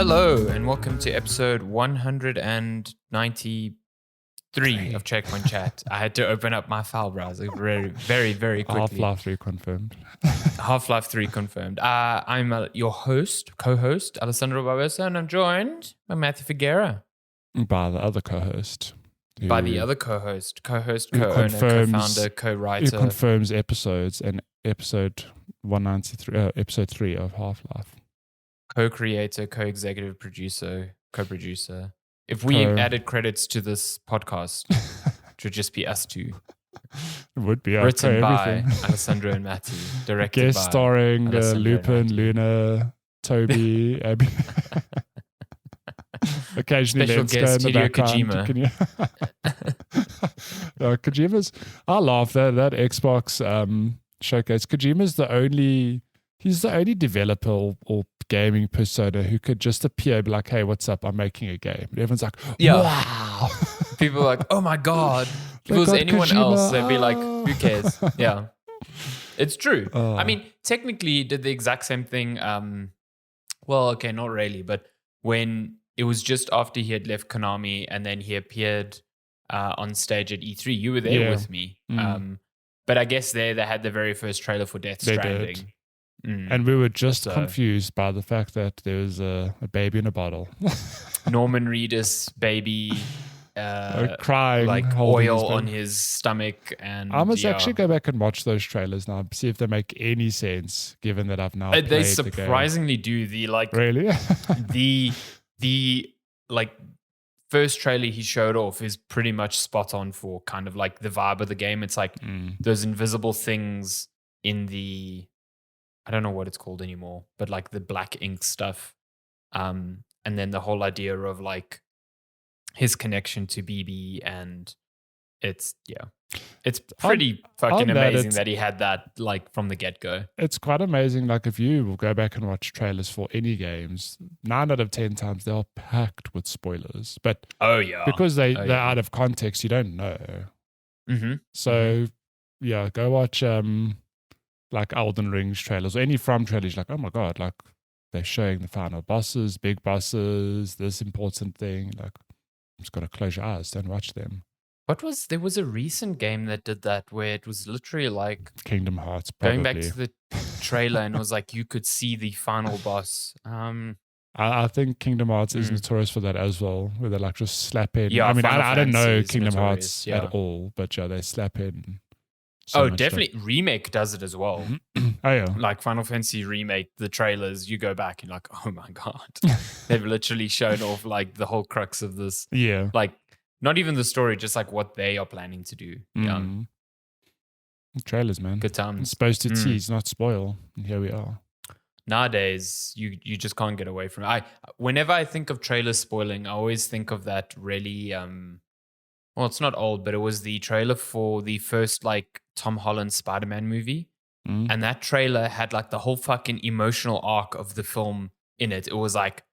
Hello, and welcome to episode 193 of Checkpoint Chat. I had to open up my file browser very quickly. Half-Life 3 confirmed. Half-Life 3 confirmed. I'm your co-host, Alessandro Barbosa, and I'm joined by Matthew Figuera. By the other co-host. By the other co-host, co-owner, co-founder, co-writer. Who confirms episodes, and episode 193, episode 3 of Half-Life. Co-creator, co-executive producer, co-producer. If we added credits to this podcast, it would just be us two. It would be written by Alessandro and Matthew, directed guest by starring Lupin, Luna, Toby, Abby. Occasionally, special guest Hideo Kojima. Kojima's. I laugh that Xbox showcase. Kojima's he's the only developer or gaming persona who could just appear and be like, hey, what's up? I'm making a game. And everyone's like, wow. People are like, oh my God. If it was anyone Kojima, else, they'd be like, who cares? Yeah. It's true. I mean, technically he did the exact same thing. Well, okay, not really. But when it was just after he had left Konami and then he appeared on stage at E3, you were there with me. But I guess they had the very first trailer for Death Stranding. And we were just confused by the fact that there was a baby in a bottle. Norman Reedus baby crying, like oil on his stomach. And I must actually go back and watch those trailers now, see if they make any sense, given that I've now played they surprisingly do. Really? the first trailer he showed off is pretty much spot on for kind of like the vibe of the game. It's like those invisible things in the, I don't know what it's called anymore, but like the black ink stuff. And then the whole idea of like his connection to BB, and it's pretty fucking amazing that he had that like from the get-go. It's quite amazing. Like if you will go back and watch trailers for any games, 9 out of 10 times they're packed with spoilers. But because they're out of context, you don't know. So go watch like Elden Ring's trailers or any From trailers. Like, oh my God, like they're showing the final bosses, big bosses, this important thing. Like, just got to close your eyes, don't watch them. There was a recent game that did that where it was literally like Kingdom Hearts, probably. Going back to the trailer and it was like you could see the final boss. I think Kingdom Hearts is notorious for that as well, where they like just slap in. Yeah, I mean, I don't know Kingdom Hearts at all, but they slap in. Definitely. Stuff. Remake does it as well. Like Final Fantasy Remake, the trailers, you go back and you're like, oh my God. They've literally shown off like the whole crux of this. Yeah. Like, not even the story, just like what they are planning to do. Trailers, man. Good times. It's supposed to tease, not spoil. And here we are. Nowadays, you just can't get away from it. Whenever I think of trailers spoiling, I always think of that really... well, it's not old, but it was the trailer for the first like Tom Holland Spider-Man movie. And that trailer had like the whole fucking emotional arc of the film in it. It was like,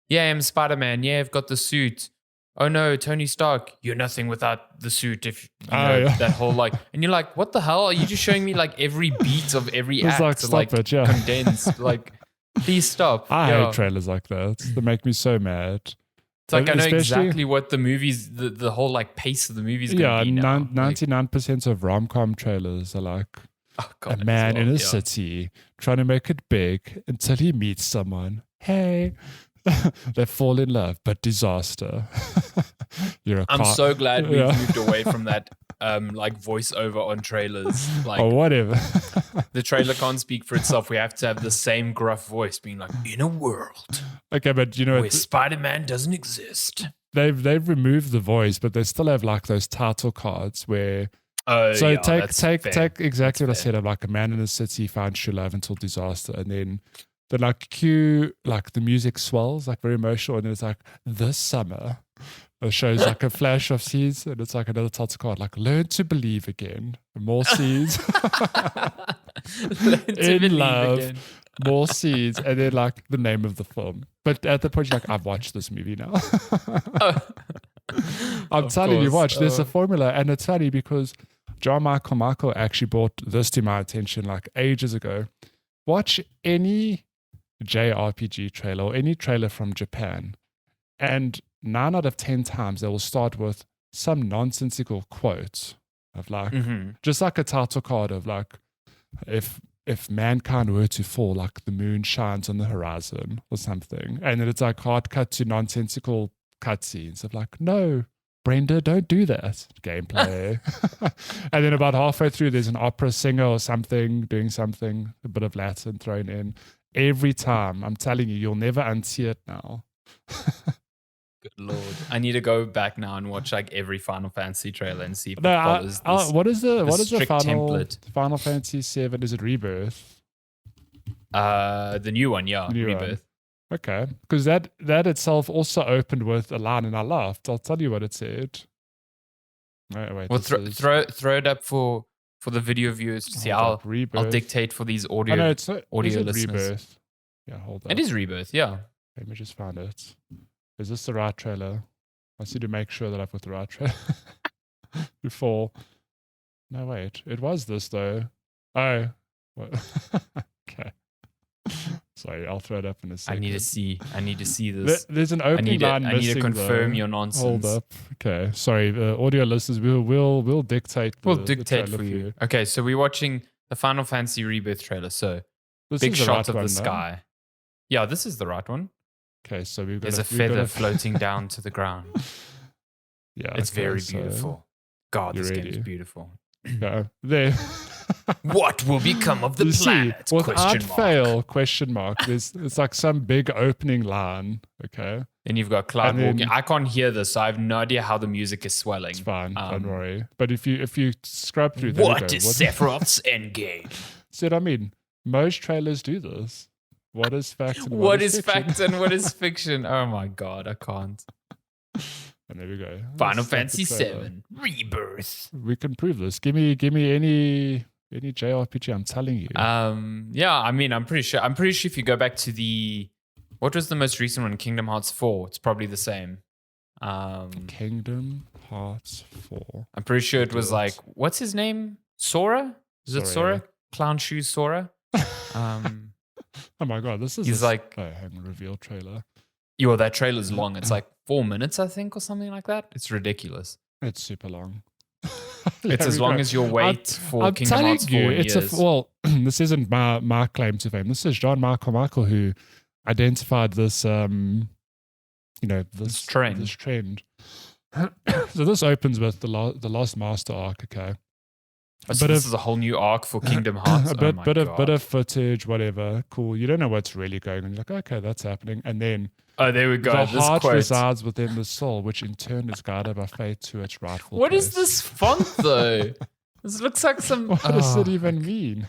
yeah, I'm Spider-Man. Yeah, I've got the suit. Oh no, Tony Stark, you're nothing without the suit. If you know, that whole like, and you're like, what the hell? Are you just showing me like every beat of every act condensed? Like, please stop. I hate trailers like that. They make me so mad. It's like I know exactly what the movies, the whole like pace of the movies. Yeah, 99% of rom-com trailers are like a man in a city trying to make it big until he meets someone. Hey, they fall in love, but disaster. I'm so glad we moved away from that like voiceover on trailers. Like, or whatever. The trailer can't speak for itself. We have to have the same gruff voice being like, in a world but you know where Spider-Man doesn't exist. They've removed the voice, but they still have like those title cards where take exactly what I said of like a man in a city finds true love until disaster, and then the like cue, like the music swells like very emotional, and it's like this summer it shows like a flash of seeds, and it's like another title card like learn to believe again, more seeds. In love again. More seeds, and then like the name of the film. But at the point you're like, I've watched this movie now. I'm telling you, watch, there's a formula, and it's funny because John Michael actually brought this to my attention like ages ago. Watch any JRPG trailer or any trailer from Japan, and 9 out of 10 times they will start with some nonsensical quote of like, just like a title card of like, if mankind were to fall, like the moon shines on the horizon or something. And then it's like hard cut to nonsensical cutscenes of like, no, Brenda, don't do that. Gameplay. And then about halfway through, there's an opera singer or something doing something, a bit of Latin thrown in. Every time, I'm telling you, you'll never unsee it now. Good Lord. I need to go back now and watch like every Final Fantasy trailer and see if it follows this. What is the template. Final Fantasy 7? Is it Rebirth? The new one, yeah. Rebirth. One. Okay. Because that itself also opened with a line and I laughed. I'll tell you what it said. Wait, well, throw it up for the video viewers to see. I'll dictate for these audio audio listeners. Rebirth? Yeah, hold on. It is Rebirth, yeah. Let me just find it. Is this the right trailer? I need to make sure that I've got the right trailer before. No, wait. It was this, though. Oh. What? Okay. Sorry, I'll throw it up in a second. I need to see this. There's an opening line missing, I need to confirm your nonsense. Hold up. Okay. Sorry, audio listeners, we'll dictate We'll dictate for you. Okay, so we're watching the Final Fantasy Rebirth trailer. So, this big shots right of the sky. Though. Yeah, this is the right one. Okay, so there's a feather floating down to the ground. Yeah, it's very beautiful. God, this game is beautiful. Yeah, there. What will become of the planet? Without fail? Question mark. It's like some big opening line. Okay, and you've got Cloud walking. I can't hear this, so I have no idea how the music is swelling. It's fine. Don't worry. But if you scrub through, what is Sephiroth's endgame? So I mean, most trailers do this. What is fact and what is fact and what is fiction? Oh my God, I can't. And there we go. Final Fantasy 7 Rebirth. We can prove this. Give me any JRPG. I'm telling you. Yeah. I mean, I'm pretty sure if you go back to what was the most recent one? Kingdom Hearts 4. It's probably the same. Kingdom Hearts 4. I'm pretty sure it was like, what's his name? Sora? Is it Sora? Yeah. Clown Shoes Sora. Oh my God, this is he's like reveal trailer. Yo, that trailer's long. It's like 4 minutes, I think, or something like that. It's ridiculous. It's super long. It's as long as your wait for Kingdom Hearts 4 years. This isn't my claim to fame. This is John Michael who identified this this trend. So this opens with the Lost Master arc, okay? So this is a whole new arc for Kingdom Hearts. Bit of footage, whatever. Cool. You don't know what's really going on. You're like, okay, that's happening. And then there we go. The heart resides within the soul, which in turn is guided by fate to its rightful What place. is this font, though? This looks like some... What does it even mean?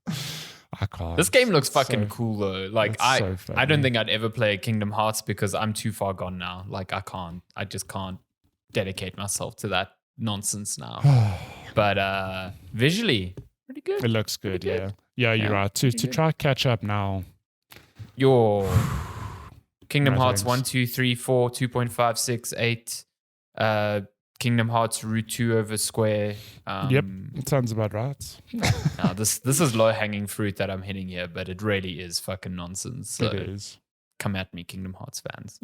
I can't. This game looks fucking cool, though. Like, I don't think I'd ever play Kingdom Hearts because I'm too far gone now. Like, I just can't dedicate myself to that nonsense now. But visually, pretty good. It looks good, yeah. Yeah, you're right. To try catch up now. Your Kingdom Hearts 1, 2, 3, 4, 2.5, 6, 8, Kingdom Hearts root 2 over square. Yep, it sounds about right. Now, this is low-hanging fruit that I'm hitting here, but it really is fucking nonsense. So it is. Come at me, Kingdom Hearts fans.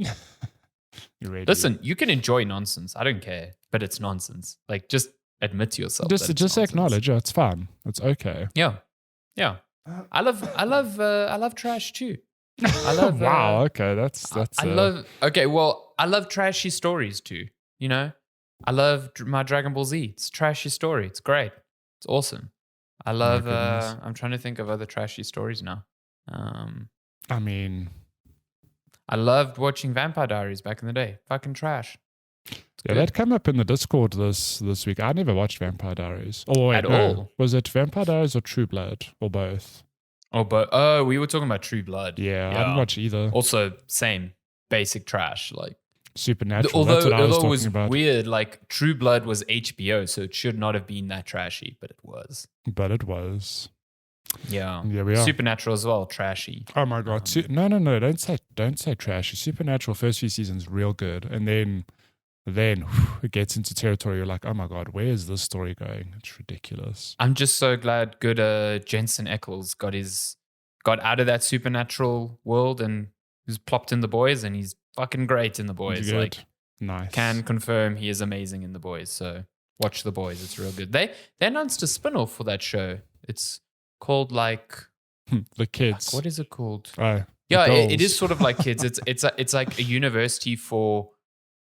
You're ready. Listen, you can enjoy nonsense. I don't care, but it's nonsense. Like, just admit to yourself. Just acknowledge it. It's fun. It's okay. Yeah. I love trash too. I love. Wow. Okay, that's. I love. Okay, well, I love trashy stories too. You know, I love my Dragon Ball Z. It's a trashy story. It's great. It's awesome. I love. I'm trying to think of other trashy stories now. I mean, I loved watching Vampire Diaries back in the day. Fucking trash. Yeah, that came up in the Discord this week. I never watched Vampire Diaries. All. Was it Vampire Diaries or True Blood or both? Oh, we were talking about True Blood. Yeah, I didn't watch either. Also, same basic trash, like Supernatural. Although it was weird, like True Blood was HBO, so it should not have been that trashy, but it was. Yeah, we are. Supernatural as well, trashy. Oh my God! No! Don't say trashy. Supernatural first few seasons real good, and then it gets into territory. You're like, oh my God, where is this story going? It's ridiculous. I'm just so glad good Jensen Ackles got his got out of that supernatural world and was plopped in The Boys, and he's fucking great in The Boys. Good. Like, nice. Can confirm he is amazing in The Boys. So watch The Boys; it's real good. They announced a spin-off for that show. It's called like The Kids. What is it called? Oh, yeah, it is sort of like Kids. It's like a university for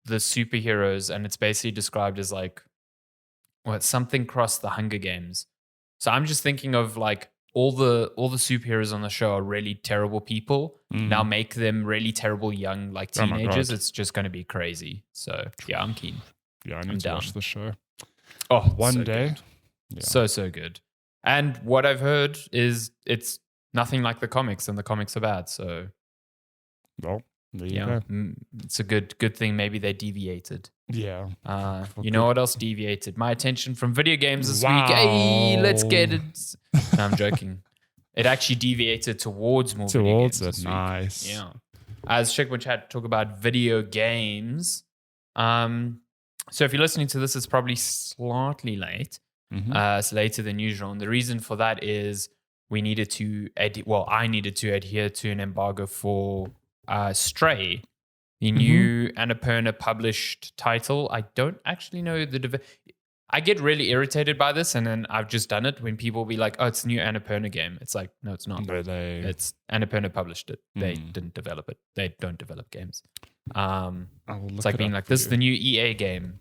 the superheroes, and it's basically described as like something crossed the Hunger Games. So I'm just thinking of like all the superheroes on the show are really terrible people. Now make them really terrible young like teenagers. It's just going to be crazy. So yeah, I'm keen. Yeah, I need to watch the show. Oh, one day. Yeah. So good. And what I've heard is it's nothing like the comics, and the comics are bad. So, well, there you go. It's a good thing. Maybe they deviated. Yeah. You know what else deviated? My attention from video games this week. Hey, let's get it. No, I'm joking. It actually deviated towards more video games this week. Nice. Yeah. As Shikman Chat talk about video games. So if you're listening to this, it's probably slightly late. It's later than usual. And the reason for that is I needed to adhere to an embargo for Stray, the new Annapurna published title. I don't actually know I get really irritated by this, and then I've just done it when people be like, oh, it's a new Annapurna game. It's like, no, it's not. It's Annapurna published it. They didn't develop it. They don't develop games. It's like being like, this is the new EA game.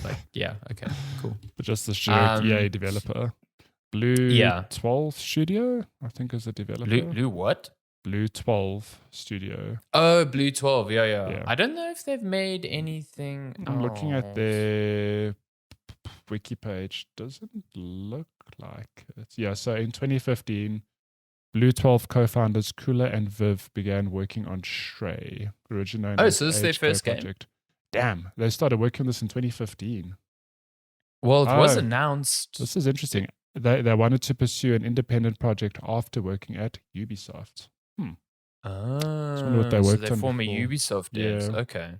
Like, yeah, okay, cool. But just the generic EA developer. Blue 12 Studio, I think, is the developer. Blue what? Blue 12 Studio. Oh, Blue 12, yeah. I don't know if they've made anything. I'm looking at their wiki page. Doesn't look like it. Yeah, so in 2015, Blue 12 co-founders Kula and Viv began working on Stray, originally known as so this is their first project. Damn, they started working on this in 2015. Well, it was announced. This is interesting. They wanted to pursue an independent project after working at Ubisoft. What they worked on former before. Ubisoft devs. Yeah. Okay.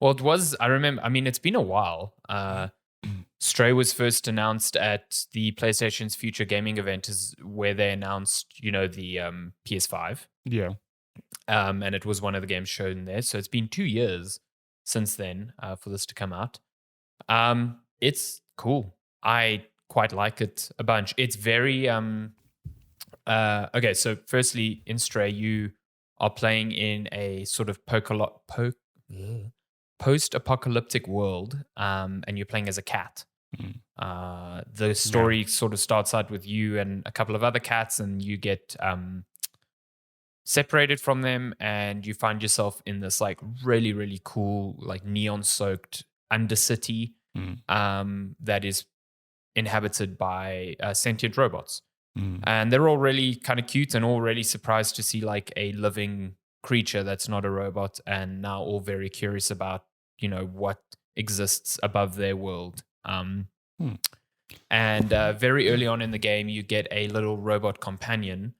Well, it was. I remember. I mean, it's been a while. Stray was first announced at the PlayStation's Future Gaming event, where they announced, the PS5. Yeah. And it was one of the games shown there. So it's been 2 years since then for this to come out. It's cool. I quite like it a bunch. It's very okay. So firstly, in Stray, you are playing in a sort of post-apocalyptic world, and you're playing as a cat. The story sort of starts out with you and a couple of other cats, and you get separated from them, and you find yourself in this like really, really cool, like neon-soaked undercity that is inhabited by sentient robots. And they're all really kind of cute and all really surprised to see like a living creature that's not a robot, and now all very curious about, what exists above their world. And very early on in the game, you get a little robot companion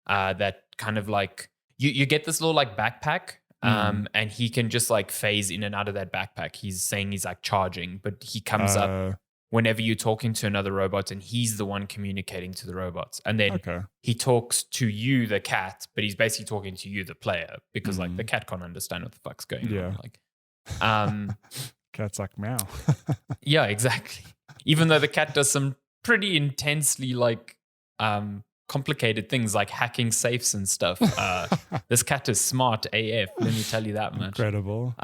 that kind of like, you get this little like backpack, and he can just like phase in and out of that backpack. He's saying he's like charging, but he comes up whenever you're talking to another robot, and he's the one communicating to the robots. And then he talks to you, the cat, but he's basically talking to you, the player, because like the cat can't understand what the fuck's going on. Like, cat's like meow. Yeah, exactly. Even though the cat does some pretty intensely like complicated things like hacking safes and stuff. This cat is smart AF, let me tell you that much. Incredible.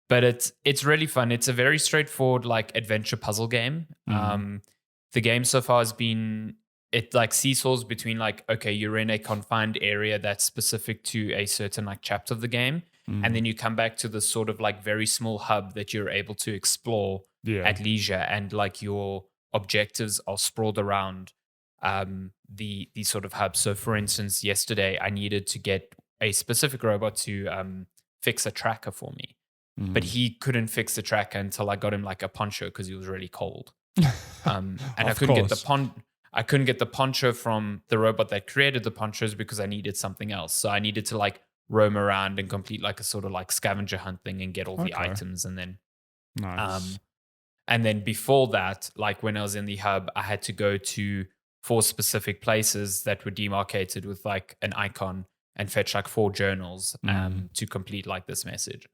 But it's really fun. It's a very straightforward like adventure puzzle game. The game so far has been, it like seesaws between like, okay, you're in a confined area that's specific to a certain like chapter of the game. And then you come back to this sort of like very small hub that you're able to explore at leisure. And like your objectives are sprawled around the sort of hub. So for instance, yesterday I needed to get a specific robot to fix a tracker for me. But he couldn't fix the tracker until I got him like a poncho because he was really cold. And I couldn't get the poncho from the robot that created the ponchos because I needed something else. So I needed to like roam around and complete like a sort of like scavenger hunt thing and get all the items. And then nice. And then before that, like when I was in the hub, I had to go to 4 specific places that were demarcated with like an icon and fetch like 4 journals to complete like this message.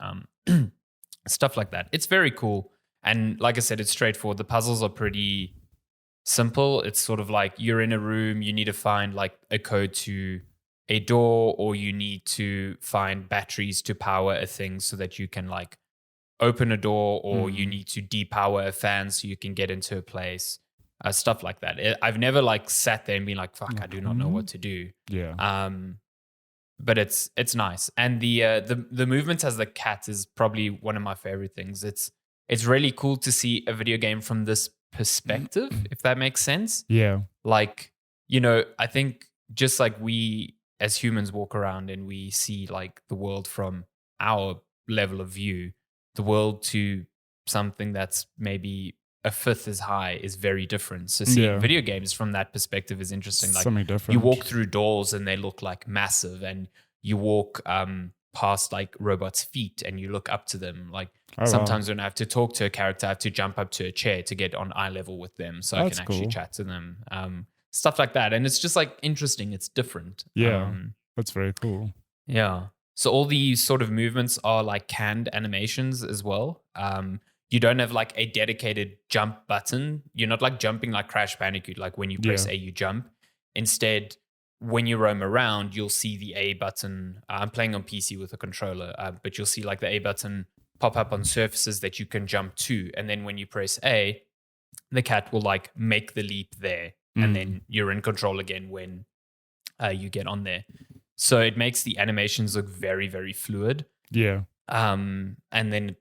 Stuff like that. It's very cool. And like I said, it's straightforward. The puzzles are pretty simple. It's sort of like you're in a room, you need to find like a code to a door, or you need to find batteries to power a thing so that you can like open a door, or you need to depower a fan so you can get into a place. Stuff like that. I've never like sat there and been like, fuck, I do not know what to do. Yeah. But it's nice. And the movements as the cat is probably one of my favorite things. It's really cool to see a video game from this perspective, if that makes sense. Yeah. Like, you know, I think just like we as humans walk around and we see like the world from our level of view, the world to something that's maybe a fifth as high is very different. So seeing video games from that perspective is interesting. Like something different. You walk through doors and they look like massive, and you walk past like robots' feet and you look up to them. Like sometimes when I have to talk to a character, I have to jump up to a chair to get on eye level with them so I can actually chat to them. Stuff like that. And it's just like interesting. It's different. Yeah. That's very cool. Yeah. So all these sort of movements are like canned animations as well. You don't have like a dedicated jump button. You're not like jumping like Crash Bandicoot, like when you press A, you jump. Instead, when you roam around, you'll see the A button. I'm playing on PC with a controller, but you'll see like the A button pop up on surfaces that you can jump to. And then when you press A, the cat will like make the leap there. And then you're in control again when you get on there. So it makes the animations look very, very fluid. Yeah. And then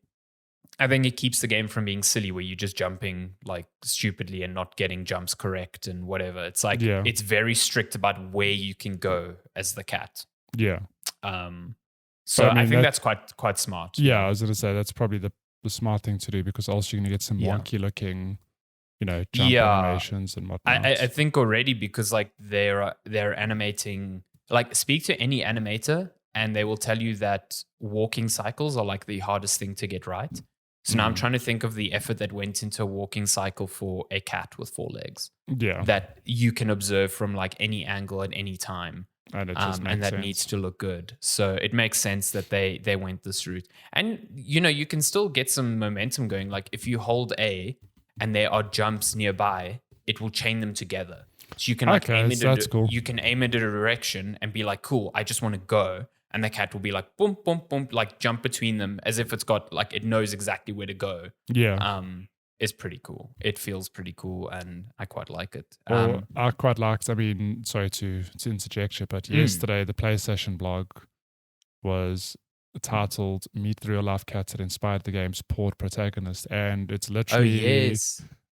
I think it keeps the game from being silly where you're just jumping like stupidly and not getting jumps correct and whatever. It's like it's very strict about where you can go as the cat. Yeah. So I think that's quite smart. Yeah, I was going to say that's probably the smart thing to do, because also you're going to get some wonky looking, you know, jump animations and whatnot. I think already, because like they're animating, like speak to any animator and they will tell you that walking cycles are like the hardest thing to get right. So now I'm trying to think of the effort that went into a walking cycle for a cat with 4 legs. Yeah. That you can observe from like any angle at any time. And it just makes sense. Needs to look good. So it makes sense that they went this route. And, you know, you can still get some momentum going. Like if you hold A and there are jumps nearby, it will chain them together. So you can like cool. You can aim at a direction and be like, cool, I just want to go. And the cat will be like, boom, boom, boom, like jump between them as if it's got like, it knows exactly where to go. Yeah. It's pretty cool. It feels pretty cool and I quite like it. I quite liked, I mean, sorry to interject you, but yesterday the PlayStation blog was titled Meet the Real Life Cats that inspired the game's port protagonist. And it's literally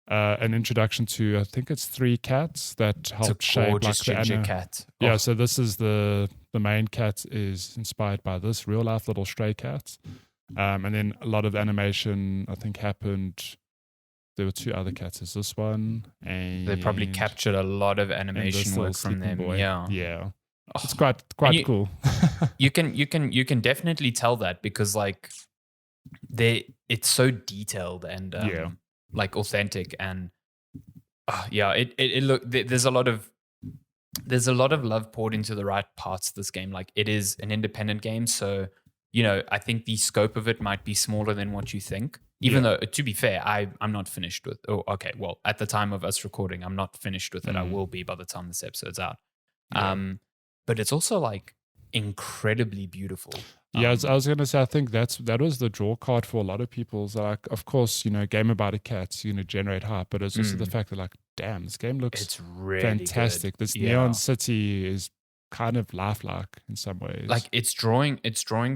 an introduction to, I think it's 3 cats that help shape like the cat. Yeah, so this is the main cat is inspired by this real life little stray cat. And then a lot of animation, I think, happened. There were 2 other cats. Is this one? And they probably captured a lot lot work from them. Boy. Yeah. Oh. It's quite cool. you can definitely tell that, because like it's so detailed and like authentic, and it look there's a lot of love poured into the right parts of this game. Like it is an independent game, so you know I think the scope of it might be smaller than what you think. Even though, to be fair, I'm not finished with. Oh, okay. Well, at the time of us recording, I'm not finished with it. I will be by the time this episode's out. Yeah. But it's also like incredibly beautiful. Yeah, I was going to say, I think that was the draw card for a lot of people. So like, of course, you know, game about a cat, you know, generate hype, but it's also the fact that like, damn, this game looks really fantastic. Good. This neon city is kind of lifelike in some ways. Like it's drawing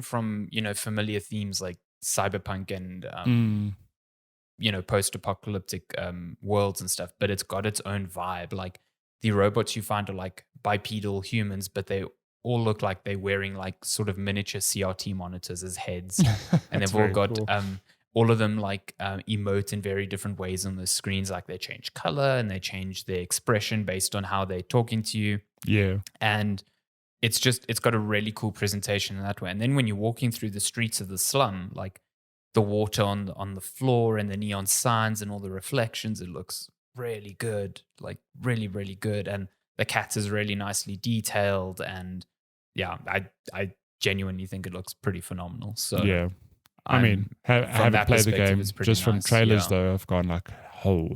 from, you know, familiar themes like cyberpunk and you know, post-apocalyptic worlds and stuff, but it's got its own vibe. Like the robots you find are like bipedal humans, but they all look like they're wearing like sort of miniature CRT monitors as heads. And they've all got cool. All of them like emote in very different ways on the screens. Like they change color and they change their expression based on how they're talking to you. Yeah. And it's got a really cool presentation in that way. And then when you're walking through the streets of the slum, like the water on the floor and the neon signs and all the reflections, it looks really good, like really, really good. And the cat is really nicely detailed. And yeah, I genuinely think it looks pretty phenomenal. So yeah. I mean, haven't played the game. Just from trailers, though, I've gone like, oh,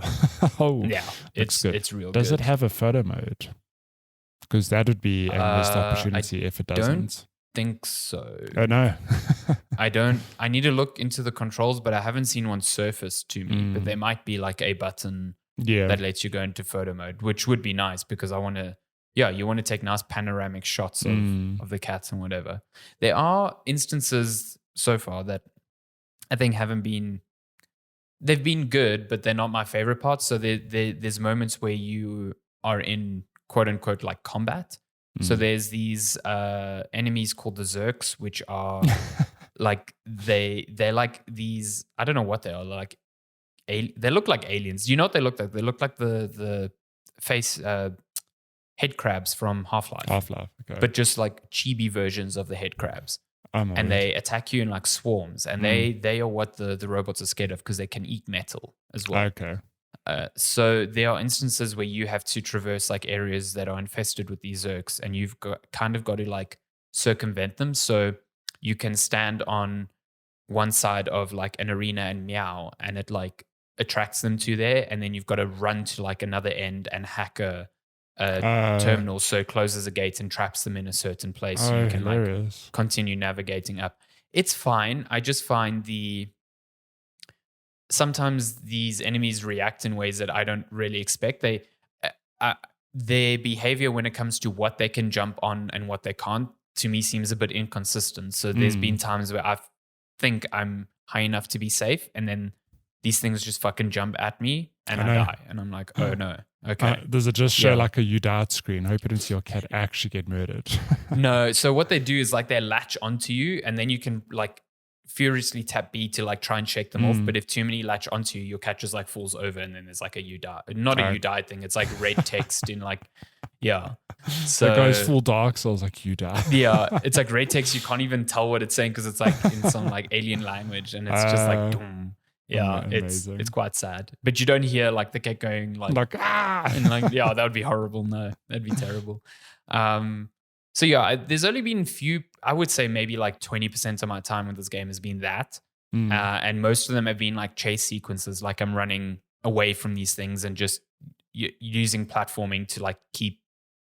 yeah, it's real good. Does it have a photo mode? Because that would be a missed opportunity if it doesn't. Think so. Oh no. I need to look into the controls, but I haven't seen one surface to me. But there might be like a button that lets you go into photo mode, which would be nice because I want to. Yeah, you want to take nice panoramic shots of the cats and whatever. There are instances so far that I think they've been good, but they're not my favorite parts. So there's moments where you are in quote unquote like combat. So there's these enemies called the Zerks, which are like they're like these, I don't know what they are, like they look like aliens. Do you know what they look like? They look like the face head crabs from Half-Life. Okay. But just like chibi versions of the head crabs. And they attack you in like swarms, and they are what the robots are scared of because they can eat metal as well. Okay. So there are instances where you have to traverse like areas that are infested with these Zerks, and you've got to like circumvent them. So you can stand on one side of like an arena and meow, and it like attracts them to there, and then you've got to run to like another end and hack a terminal, so it closes a gate and traps them in a certain place, so you can like continue navigating up. It's fine. I just find sometimes these enemies react in ways that I don't really expect. Their behavior when it comes to what they can jump on and what they can't, to me, seems a bit inconsistent. So there's been times where I think I'm high enough to be safe, and then these things just fucking jump at me and I die. And I'm like, oh no. Okay. Does it just show like a you died screen? Hope you didn't see your cat actually get murdered. No. So what they do is like they latch onto you, and then you can like furiously tap B to like try and shake them off. But if too many latch onto you, your cat just like falls over, and then there's like a you die. Not a you died thing. It's like red text in like, yeah. So it goes full Dark Souls, like you die. Yeah. It's like red text. You can't even tell what it's saying because it's like in some like alien language, and it's just like, boom. Yeah, it's quite sad. But you don't hear like the cat going like ah, and like, yeah, that would be horrible. No, that'd be terrible. So yeah, there's only been I would say maybe like 20% of my time with this game has been that. And most of them have been like chase sequences. Like I'm running away from these things and just using platforming to like keep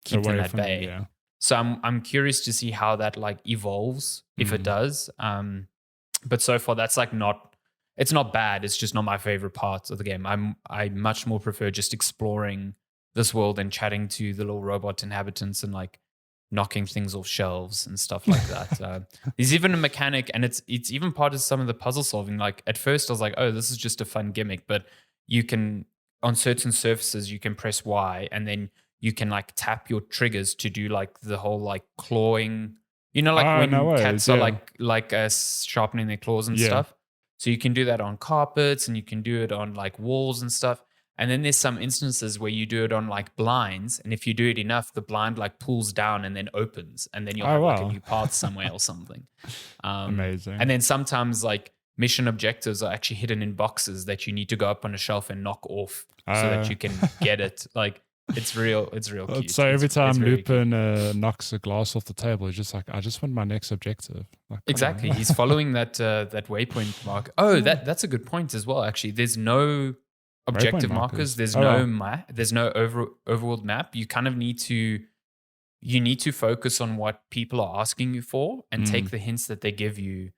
them at bay. Yeah. So I'm curious to see how that like evolves, if it does. But so far that's like it's not bad. It's just not my favorite part of the game. I much more prefer just exploring this world and chatting to the little robot inhabitants and like knocking things off shelves and stuff like that. There's even a mechanic, and it's even part of some of the puzzle solving. Like at first I was like, oh, this is just a fun gimmick, but you can, on certain surfaces, you can press Y, and then you can like tap your triggers to do like the whole like clawing, you know, like when cats are like sharpening their claws and stuff. So you can do that on carpets, and you can do it on like walls and stuff. And then there's some instances where you do it on like blinds. And if you do it enough, the blind like pulls down and then opens. And then you'll have like a new path somewhere or something. Amazing. And then sometimes like mission objectives are actually hidden in boxes that you need to go up on a shelf and knock off so that you can get it. Like it's real cute. So every time Lupin knocks a glass off the table, he's just like, I just want my next objective. Like, exactly. He's following that waypoint mark. Oh, that's a good point as well, actually. There's no objective markers. There's no map. There's no overworld map. You kind of need to focus on what people are asking you for and take the hints that they give you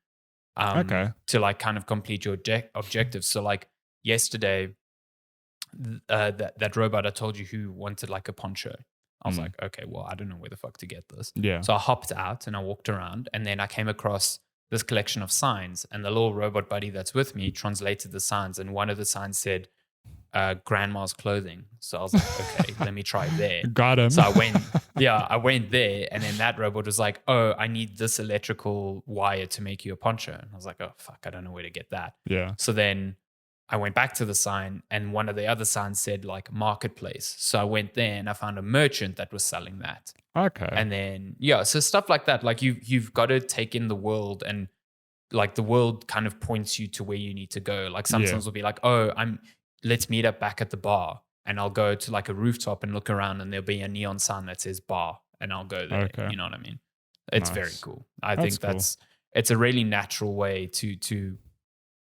to like kind of complete your objectives. So like yesterday, that robot I told you who wanted like a poncho. I was like, okay, well, I don't know where the fuck to get this. Yeah. So I hopped out and I walked around, and then I came across this collection of signs, and the little robot buddy that's with me translated the signs, and one of the signs said grandma's clothing. So I was like, okay, let me try there. Got him. So I went there, and then that robot was like, oh, I need this electrical wire to make you a poncho. And I was like, oh fuck, I don't know where to get that. Yeah. So then I went back to the sign, and one of the other signs said like marketplace. So I went there and I found a merchant that was selling that. Okay. And then, so stuff like that. Like you've got to take in the world, and like the world kind of points you to where you need to go. Like sometimes we'll be like, oh, let's meet up back at the bar. and I'll go to like a rooftop and look around, and there'll be a neon sign that says bar, and I'll go there. Okay. You know what I mean? It's very cool. I think it's a really natural way to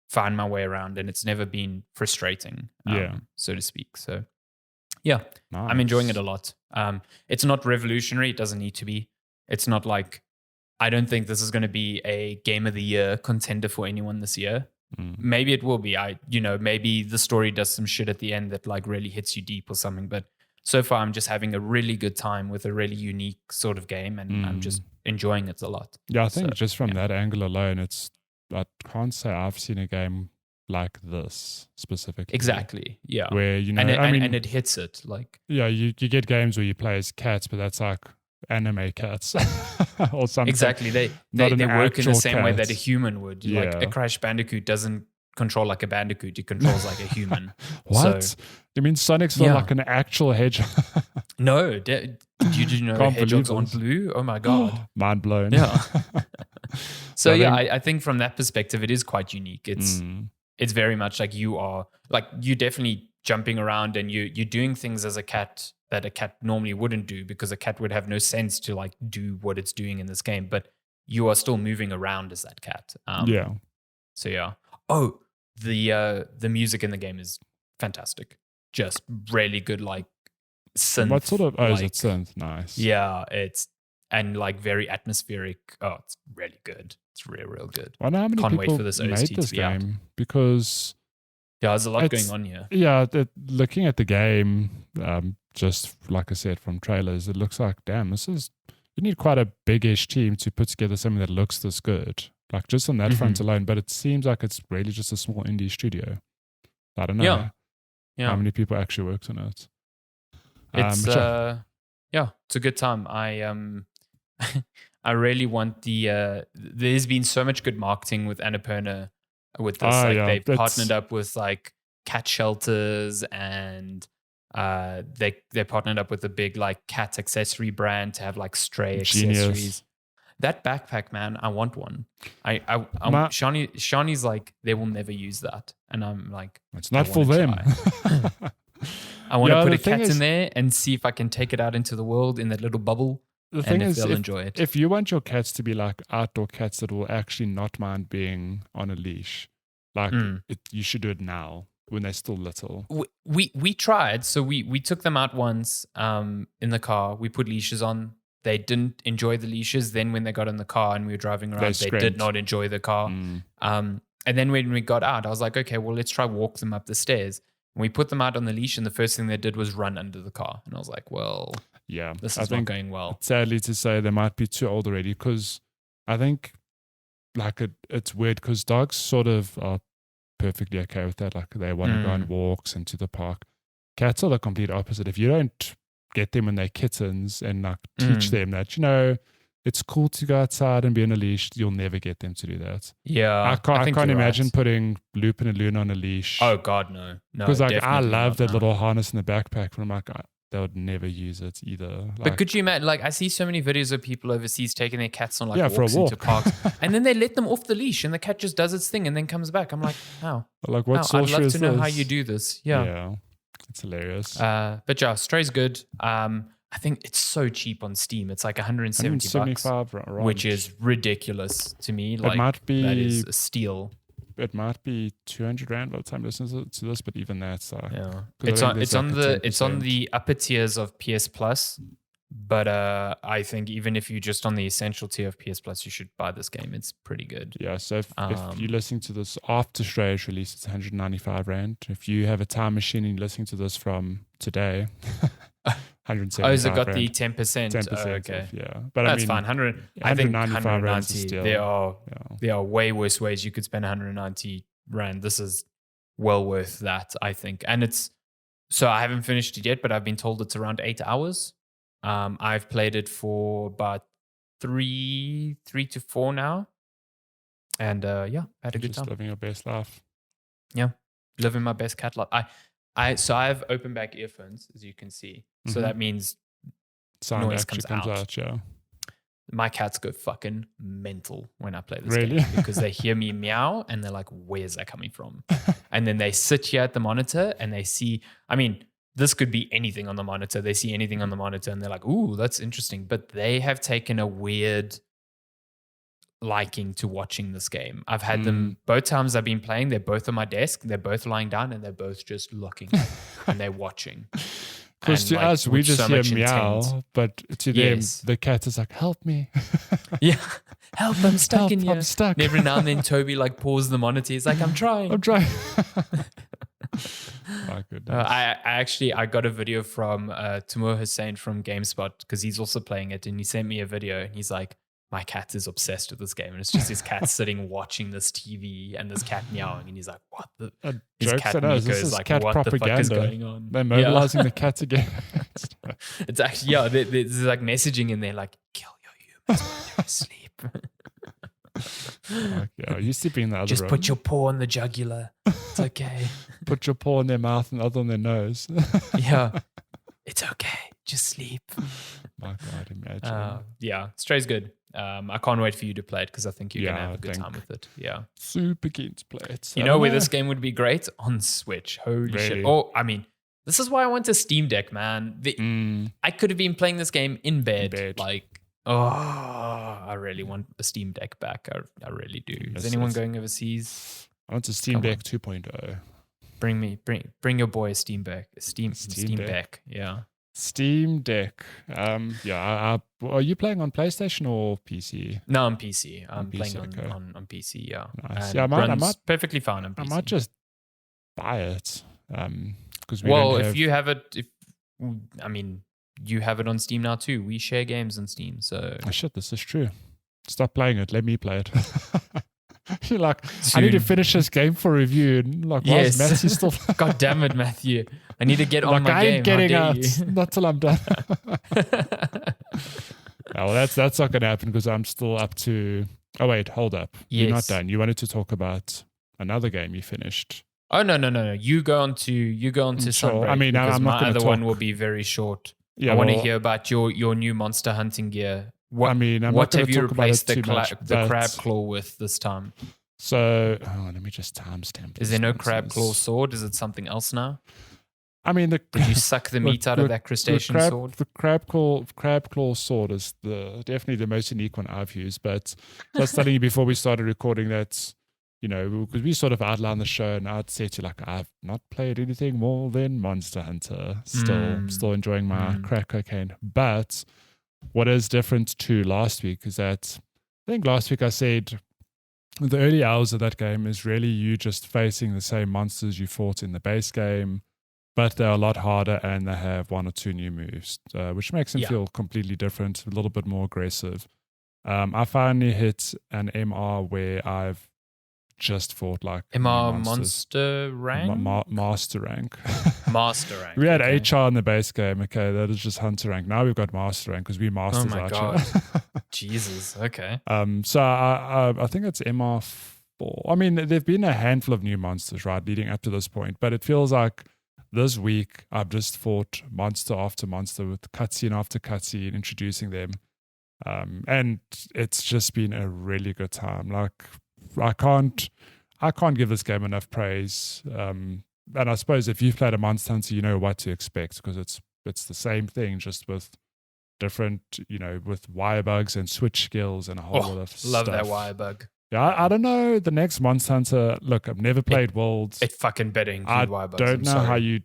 find my way around, and it's never been frustrating, so to speak. So yeah, I'm enjoying it a lot. It's not revolutionary. It doesn't need to be. It's not like, I don't think this is going to be a game of the year contender for anyone this year. Maybe it will be. Maybe the story does some shit at the end that like really hits you deep or something. But so far, I'm just having a really good time with a really unique sort of game, and I'm just enjoying it a lot. Yeah, I think just from that angle alone, I can't say I've seen a game like this specifically. Exactly. Yeah. Where and it hits it like. Yeah, you get games where you play as cats, but that's like anime cats or something. Exactly. They work in the same way that a human would. Yeah. Like a Crash Bandicoot doesn't control like a bandicoot. It controls like a human. What? So, you mean Sonic's not like an actual hedgehog? No. Did you know hedgehogs aren't blue? Oh my God. Mind blown. Yeah. So I think from that perspective, it is quite unique. It's very much like you're definitely jumping around, and you're doing things as a cat that a cat normally wouldn't do, because a cat would have no sense to like do what it's doing in this game, but you are still moving around as that cat. So yeah. Oh, the music in the game is fantastic. Just really good, like synth. What sort of? Oh, is it synth? Nice. Yeah, and like very atmospheric. Oh, it's really good. It's real good. I know how many Can't people wait for this OST made this to be out. game, because there's a lot going on here. Yeah, looking at the game, just like I said from trailers, it looks like, damn, you need quite a big-ish team to put together something that looks this good. Like just on that front alone, but it seems like it's really just a small indie studio. I don't know how many people actually worked on it. It's it's a good time. I really want there's been so much good marketing with Annapurna with this. They've partnered up with like cat shelters, and they partnered up with a big like cat accessory brand to have like stray accessories. That backpack, man, I want one. Shawnee's like, they will never use that, and I'm like, it's not for them. I want to put a cat in there and see if I can take it out into the world in that little bubble. The thing is, they'll enjoy it. If you want your cats to be like outdoor cats that will actually not mind being on a leash, like you should do it now when they're still little. We tried. So we took them out once in the car. We put leashes on. They didn't enjoy the leashes. Then when they got in the car and we were driving around, they did not enjoy the car. And then when we got out, I was like, okay, well, let's try walk them up the stairs. And we put them out on the leash, and the first thing they did was run under the car. And I was like, well, yeah, this is not going well. Sadly to say, they might be too old already, because I think like it's weird because dogs sort of are perfectly okay with that. Like they want to go on walks and to the park. Cats are the complete opposite. If you don't get them when they're kittens and like teach them that, it's cool to go outside and be on a leash, you'll never get them to do that. Yeah. I can't imagine putting Lupin and Luna on a leash. Oh God, no. Because like I love that little harness in the backpack, but I'm like, they would never use it either. Like, but could you imagine, like I see so many videos of people overseas taking their cats on like walks into parks, and then they let them off the leash and the cat just does its thing and then comes back. I'm like, how? Like what I'd love to know how you do this. Yeah. It's hilarious. But yeah, Stray's good. I think it's so cheap on Steam. It's like $170, right. Which is ridiculous to me. Like, it might be, that is a steal. It might be 200 rand by the time listening to this, but even that's it's on the upper tiers of PS Plus. But I think even if you're just on the essential tier of PS Plus, you should buy this game. It's pretty good. Yeah, so if you're listening to this after Stray's release, it's 195 rand. If you have a time machine and you're listening to this from today, 175 has it got rand. the 10%? 10%. Okay. But that's fine. I think 190. There are way worse ways you could spend 190 rand. This is well worth that, I think. And so I haven't finished it yet, but I've been told it's around 8 hours. I've played it for about three to 4 now. And had a good time. Just living your best life. Yeah, living my best cat life. So I have open back earphones, as you can see. So that means sound noise comes out. Yeah. My cats go fucking mental when I play this really? game because they hear me meow and they're like, where's that coming from? And then they sit here at the monitor and they see, this could be anything on the monitor. They see anything on the monitor and they're like, ooh, that's interesting. But they have taken a weird liking to watching this game. I've had them both times I've been playing. They're both on my desk. They're both lying down and they're both just looking and they're watching. Because to us, we just hear meow, intent. but to them, the cat is like, help me. Yeah. Help, I'm stuck in here. I'm stuck. And every now and then Toby like pauses the monitor. He's like, I'm trying. My goodness. I got a video from Timur Hussain from GameSpot because he's also playing it, and he sent me a video and he's like, my cat is obsessed with this game, and it's just his cat sitting watching this TV and this cat meowing, and he's like, what the his jokes cat on us. Nico This is like, cat what propaganda. The fuck is going on? They're mobilizing the cat again. It's actually there's like messaging in there like, kill your humans while they're asleep. Okay, you sleeping in the other just room. put your paw on the jugular. It's okay. Put your paw in their mouth and other on their nose. Yeah. It's okay. Just sleep. My God, imagine. Yeah, Stray's good. I can't wait for you to play it because I think you're going to have a good time with it. Yeah. Super keen to play it. You know where this game would be great? On Switch. Holy shit. Oh, I mean, this is why I want a Steam Deck, man. I could have been playing this game in bed. Like, I really want a Steam Deck back. I really do. Is anyone going overseas? I want a Steam Deck 2.0. Bring your boy a Steam Deck. Steam Deck. Yeah. Steam Deck. Are you playing on PlayStation or PC? No, on PC. I'm PC, playing on PC. Yeah. Nice. And I might perfectly fine on PC. I might just buy it. Because if you have it, you have it on Steam now too. We share games on Steam, so shit, this is true. Stop playing it. Let me play it. You're like, soon. I need to finish this game for review. And like, why is Matthew still? God damn it, Matthew! I need to get on my game. I ain't getting out. Not till I'm done. Well, that's not going to happen because I'm still up to. Oh wait, hold up. Yes. You're not done. You wanted to talk about another game you finished. Oh no! You go on to Sunbreak. I mean, I'm not my other one will be very short. Yeah, I want to hear about your new monster hunting gear. What have you replaced the crab claw with this time? So, let me just timestamp. Is there no crab claw sword? Is it something else now? I mean, did you suck the meat out of that crustacean sword? The crab claw sword is definitely the most unique one I've used. But I was telling you before we started recording that, because we sort of outlined the show, and I'd say to you, like, I've not played anything more than Monster Hunter. Still enjoying my crack cocaine. But what is different to last week is that I think last week I said the early hours of that game is really you just facing the same monsters you fought in the base game, but they're a lot harder and they have one or two new moves, which makes them feel completely different, a little bit more aggressive. I finally hit an MR where I've just fought like MR monster rank? Master rank. Master rank. We had HR in the base game. Okay, that is just Hunter rank. Now we've got Master rank because we masters Archer. Oh my God. Jesus. Okay. So I think it's MR4. I mean, there've been a handful of new monsters, right, leading up to this point, but it feels like this week I've just fought monster after monster with cutscene after cutscene, introducing them. And it's just been a really good time. Like, I can't give this game enough praise. And I suppose if you've played a Monster Hunter, you know what to expect because it's the same thing, just with different, with wire bugs and switch skills and a whole lot of stuff. Love that wire bug. Yeah, I don't know. The next Monster Hunter, look, I've never played Worlds. It fucking better include wire bugs. I don't know how you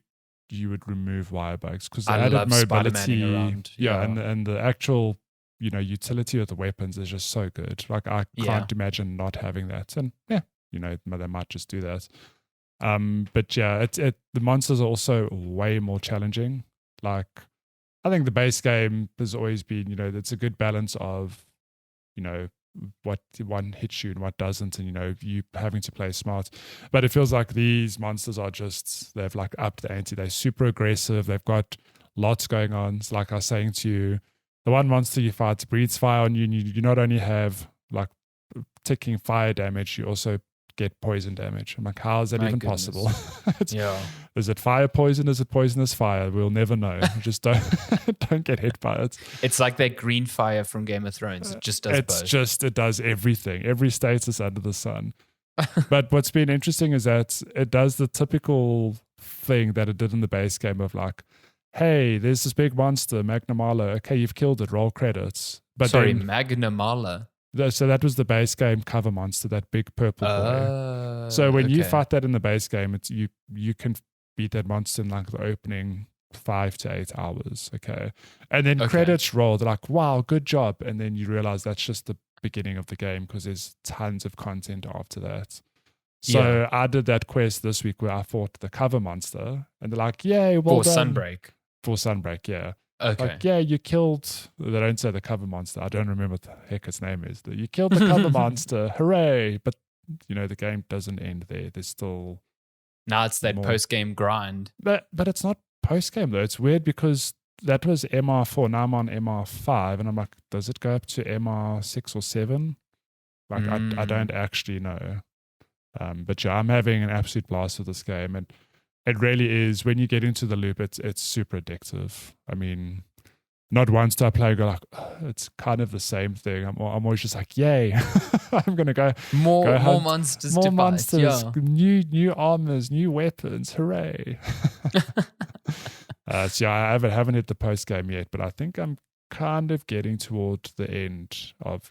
would remove wire bugs because the added mobility, and the actual utility of the weapons is just so good. Like I can't imagine not having that. And they might just do that. But yeah, the monsters are also way more challenging. Like I think the base game has always been, it's a good balance of, what one hits you and what doesn't, and you having to play smart. But it feels like these monsters are they've like upped the ante. They're super aggressive. They've got lots going on. It's like I was saying to you, the one monster you fight breathes fire on you, and you not only have like ticking fire damage, you also get poison damage. I'm like, how is that even possible? Is it fire poison? Is it poisonous fire? We'll never know. Just don't get hit by it. It's like that green fire from Game of Thrones. It just does both. It does everything. Every status under the sun. But what's been interesting is that it does the typical thing that it did in the base game of like, hey, there's this big monster, Magnamala. Okay, you've killed it. Roll credits. But sorry, Magnamala. So that was the base game cover monster, that big purple boy. So when you fight that in the base game, it's you can beat that monster in like the opening 5 to 8 hours. Okay, and then credits roll. They're like, wow, good job. And then you realize that's just the beginning of the game because there's tons of content after that. So I did that quest this week where I fought the cover monster, and they're like, yay, well done. For Sunbreak, yeah. Okay. Like, yeah, you killed, they don't say the cover monster. I don't remember what the heck its name is. You killed the cover monster. Hooray. But, the game doesn't end there. There's still... Now it's that post-game grind. But it's not post-game, though. It's weird because that was MR4. Now I'm on MR5. And I'm like, does it go up to MR6 or 7? Like, I don't actually know. But yeah, I'm having an absolute blast with this game. And it really is, when you get into the loop, it's super addictive. I mean, not once do I play go like, oh, it's kind of the same thing. I'm always just like, yay, I'm going to go more hunt monsters more to monsters, fight. Yeah. New armors, new weapons, hooray. So yeah, I haven't hit the post game yet, but I think I'm kind of getting toward the end of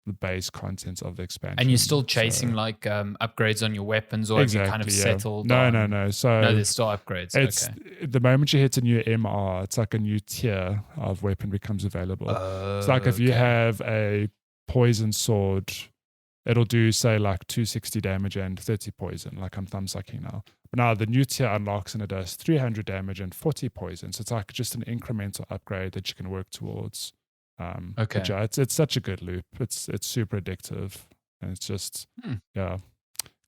the base contents of the expansion. And you're still chasing upgrades on your weapons, or have you kind of settled? No. So there's still upgrades. It's the moment you hit a new MR, it's like a new tier of weapon becomes available. It's like if you have a poison sword, it'll do say like 260 damage and 30 poison, like I'm thumbsucking now. But now the new tier unlocks and it does 300 damage and 40 poison. So it's like just an incremental upgrade that you can work towards. But yeah, it's such a good loop. It's super addictive, and it's just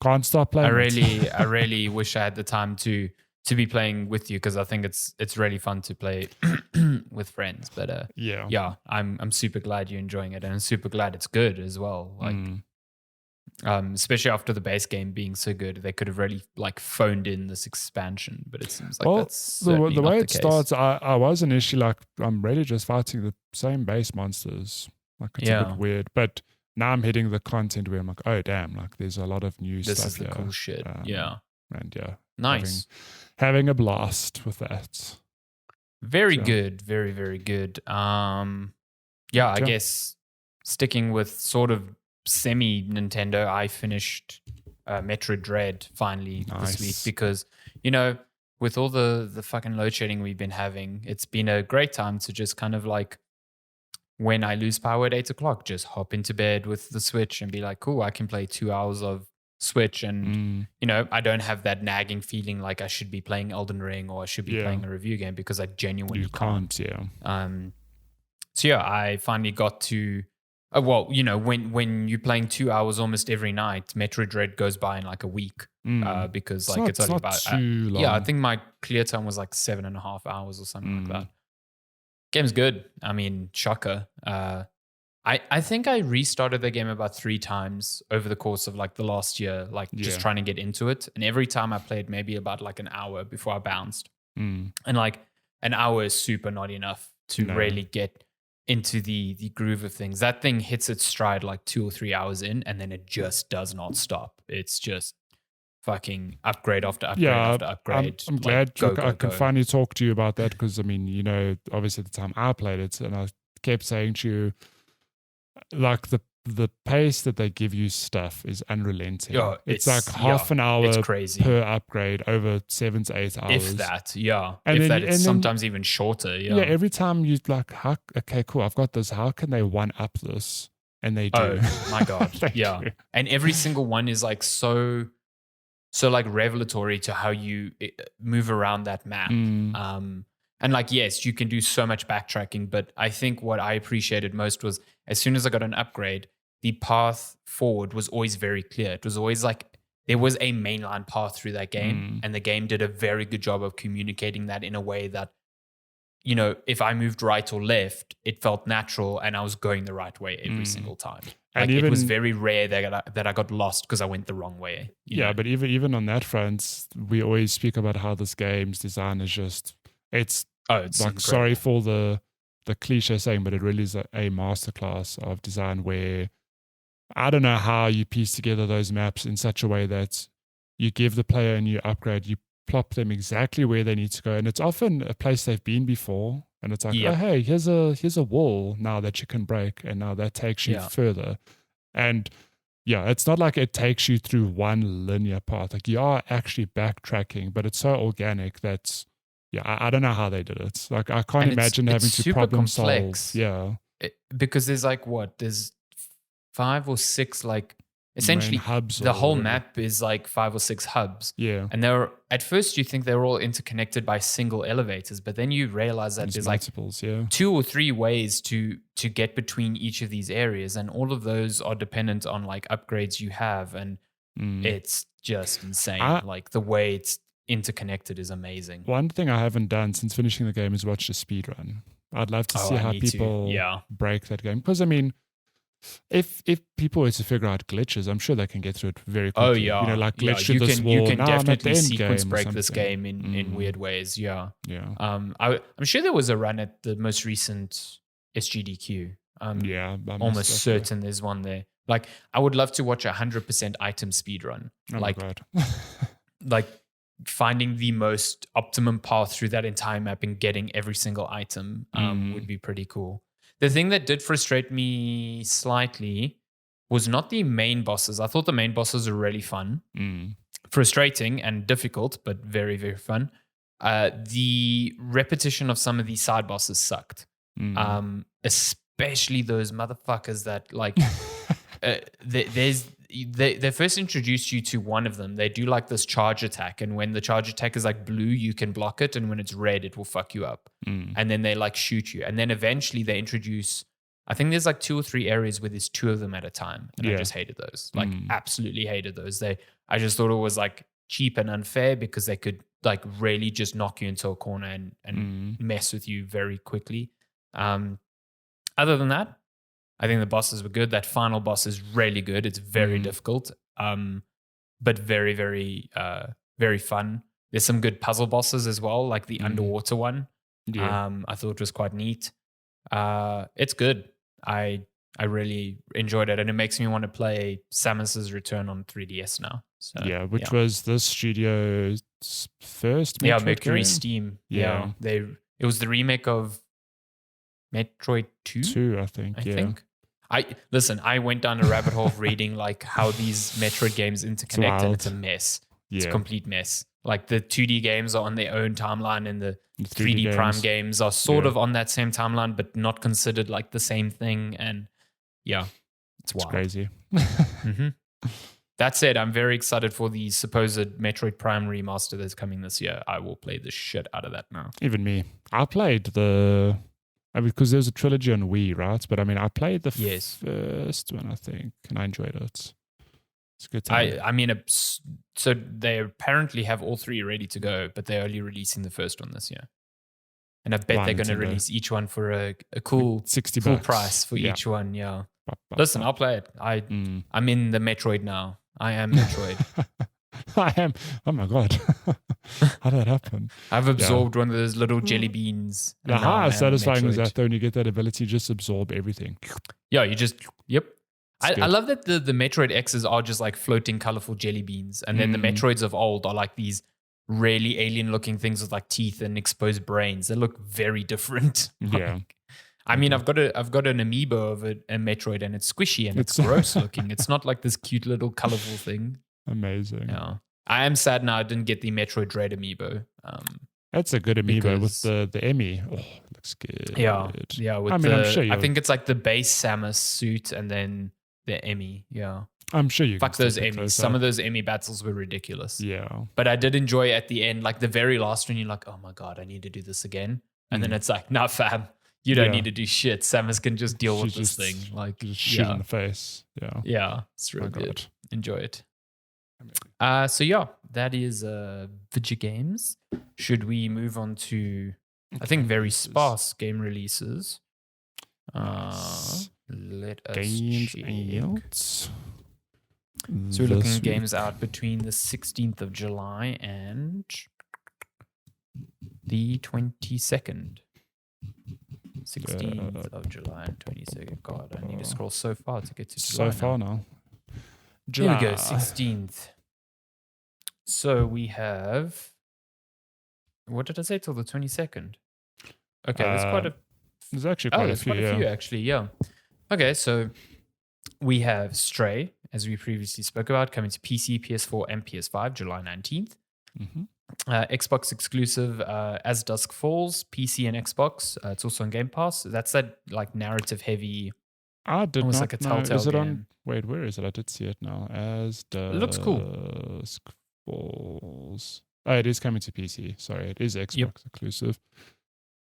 can't stop playing. I really wish I had the time to be playing with you, because I think it's really fun to play with friends. But I'm super glad you're enjoying it, and I'm super glad it's good as well. Like, especially after the base game being so good, they could have really like phoned in this expansion, but it seems like that's the way it case. starts. I was initially like, I'm really just fighting the same base monsters. Like, it's a bit weird, but now I'm hitting the content where I'm like, oh damn, like there's a lot of new stuff. This is the cool shit. And nice, having a blast with that. Very good, very very good. I guess sticking with sort of semi Nintendo, I finished Metroid Dread finally this week, because with all the fucking load shedding we've been having, it's been a great time to just kind of like, when I lose power at 8 o'clock, just hop into bed with the Switch and be like, cool, I can play 2 hours of Switch, and I don't have that nagging feeling like I should be playing Elden Ring or I should be playing a review game, because I genuinely can't. So I finally got to when you're playing 2 hours almost every night, Metroid Dread goes by in like a week, because it's only about too long. I think my clear time was like 7.5 hours or something like that. Game's good. I mean, shocker. I think I restarted the game about 3 times over the course of like the last year, just trying to get into it. And every time I played maybe about like an hour before I bounced. And like an hour is super not enough to really get into the groove of things. That thing hits its stride like 2 or 3 hours in, and then it just does not stop. It's just fucking upgrade after upgrade after upgrade. I'm glad I can finally talk to you about that, because I mean, obviously at the time I played it, and I kept saying to you, like the pace that they give you stuff is unrelenting. It's like half an hour per upgrade over 7 to 8 hours. If that, it's sometimes even shorter. Yeah, every time you like, okay, cool, I've got this. How can they one up this? And they do. Oh my god, yeah. And every single one is like so like revelatory to how you move around that map. And like, yes, you can do so much backtracking, but I think what I appreciated most was, as soon as I got an upgrade, the path forward was always very clear. It was always like there was a mainline path through that game, and the game did a very good job of communicating that in a way that, if I moved right or left, it felt natural and I was going the right way every single time. Like, it was very rare that I got lost because I went the wrong way. But even on that front, we always speak about how this game's design is just, it's like, incredible. Sorry for the cliche saying, but it really is a masterclass of design, where I don't know how you piece together those maps in such a way that you give the player a new upgrade, you plop them exactly where they need to go, and it's often a place they've been before, and it's like, oh hey, here's a wall now that you can break, and now that takes you further. And it's not like it takes you through one linear path. Like you are actually backtracking, but it's so organic that I don't know how they did it. Like I can't imagine having to problem complex. solve. Because there's there's 5 or 6 essentially hubs. The whole map is 5 or 6 hubs. Yeah. And they're at first you think they're all interconnected by single elevators, but then you realize that there's multiples, 2 or 3 ways to get between each of these areas, and all of those are dependent on upgrades you have, and it's just insane. The way it's interconnected is amazing. One thing I haven't done since finishing the game is watch a speed run. I'd love to see how people break that game, because I mean, if people were to figure out glitches, I'm sure they can get through it very quickly. Oh yeah, glitch through this wall. You can definitely sequence break this game in weird ways. Yeah. I'm sure there was a run at the most recent SGDQ. I'm almost certain there's one there. I would love to watch 100% item speed run. Oh my God. Finding the most optimum path through that entire map and getting every single item would be pretty cool. The thing that did frustrate me slightly was not the main bosses. I thought the main bosses were really fun. Frustrating and difficult, but very, very fun. The repetition of some of these side bosses sucked. Especially those motherfuckers that they first introduced you to one of them. They do this charge attack, and when the charge attack is blue, you can block it, and when it's red, it will fuck you up. And then they shoot you, and then eventually they introduce, I think there's 2 or 3 areas where there's 2 of them at a time, and I just hated those. Absolutely hated those. I just thought it was cheap and unfair, because they could really just knock you into a corner and mess with you very quickly. Other than that, I think the bosses were good. That final boss is really good. It's very difficult, but very, very, very fun. There's some good puzzle bosses as well, like the underwater one. I thought was quite neat. It's good. I really enjoyed it, and it makes me want to play Samus's Return on 3DS now. So, which was the studio's first Metroid Mercury game? Steam. It was the remake of Metroid 2, I think. I went down a rabbit hole of reading how these Metroid games interconnect, and it's a mess. It's a complete mess. The 2D games are on their own timeline, and the 3D Prime games are sort of on that same timeline, but not considered the same thing. And it's wild. Crazy. That said, I'm very excited for the supposed Metroid Prime remaster that's coming this year. I will play the shit out of that now. Even me. I played because there's a trilogy on Wii, right? But I played the first one, I think, and I enjoyed it. It's a good time. So they apparently have all 3 ready to go, but they're only releasing the first one this year. And I bet they're going to release each one for a cool $60 full price for each one. Yeah. Listen, I'll play it. I'm in the Metroid now. I am Metroid. I am. Oh my God. How did that happen? I've absorbed one of those little jelly beans. How satisfying is that though when you get that ability to just absorb everything? Yeah, you just, I love that the Metroid X's are just floating colorful jelly beans. And then the Metroids of old are these really alien looking things with teeth and exposed brains. They look very different. Yeah. I've got an amiibo of a Metroid, and it's squishy and it's gross looking. It's not this cute little colorful thing. Amazing. Yeah. I am sad now I didn't get the Metroid Dread amiibo. That's a good amiibo with the Emmy. Oh, it looks good. Yeah. Yeah. I'm sure I think it's the base Samus suit and then the Emmy. Yeah. I'm sure you fuck those Emmys. Some of those Emmy battles were ridiculous. Yeah. But I did enjoy at the end, the very last one, you're oh my God, I need to do this again. And then it's nah, fam. You don't need to do shit. Samus can just deal with this thing. Just shoot in the face. Yeah. Yeah. It's real good. Enjoy it. That is video games. Should we move on to I think very sparse game releases? Let us check. So we're looking at games out between the 16th of July and the 22nd. 16th of July and 22nd. God, I need to scroll so far to get to July. So far now. July. Here we go, 16th. So we have, what did I say, till the 22nd? Okay, there's actually quite a few. Quite a few, actually, yeah. Okay, so we have Stray, as we previously spoke about, coming to PC, PS4, and PS5, July 19th. Mm-hmm. Xbox exclusive, As Dusk Falls, PC and Xbox. It's also on Game Pass. That's that like narrative heavy. I did almost not like a know. Telltale Is it game. on? Wait, where is it? I did see it now. As Dusk It looks cool. Falls. Oh, it is coming to PC. Sorry, it is Xbox exclusive.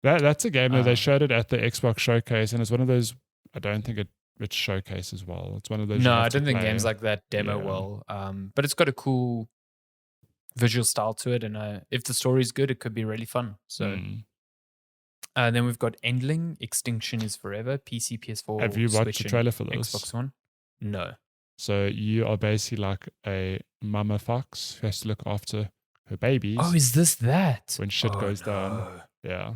That's a game that they showed it at the Xbox showcase, and it's one of those. I don't think it showcases well. It's one of those. No, I don't think games like that demo well. But it's got a cool visual style to it, and if the story's good, it could be really fun. So. Then we've got Endling, Extinction is Forever, PC, PS4. Have you watched the trailer for this? Xbox One? No. So you are basically like a mama fox who has to look after her babies. Oh, is this that? When shit goes down. Yeah.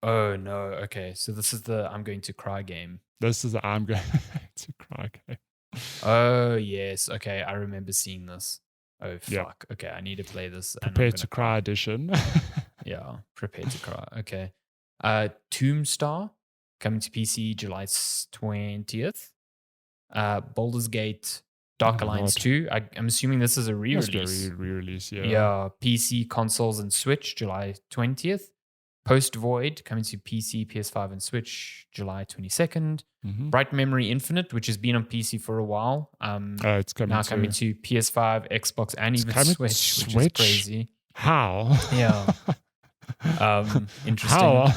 Oh, no. Okay. So this is the I'm going to cry game. This is the I'm going to cry game. Oh, yes. Okay. I remember seeing this. Oh, fuck. Yep. Okay. I need to play this. Prepare to cry edition. Yeah. Prepare to cry. Okay. Tombstar, coming to PC July 20th. Baldur's Gate Dark Alliance 2. I'm assuming this is a re-release. Re-release, yeah. Yeah, PC, consoles, and Switch, July 20th. Post Void, coming to PC, PS5, and Switch, July 22nd. Mm-hmm. Bright Memory Infinite, which has been on PC for a while. It's coming coming to PS5, Xbox, and even Switch, which is crazy. How? Yeah. Interesting. How?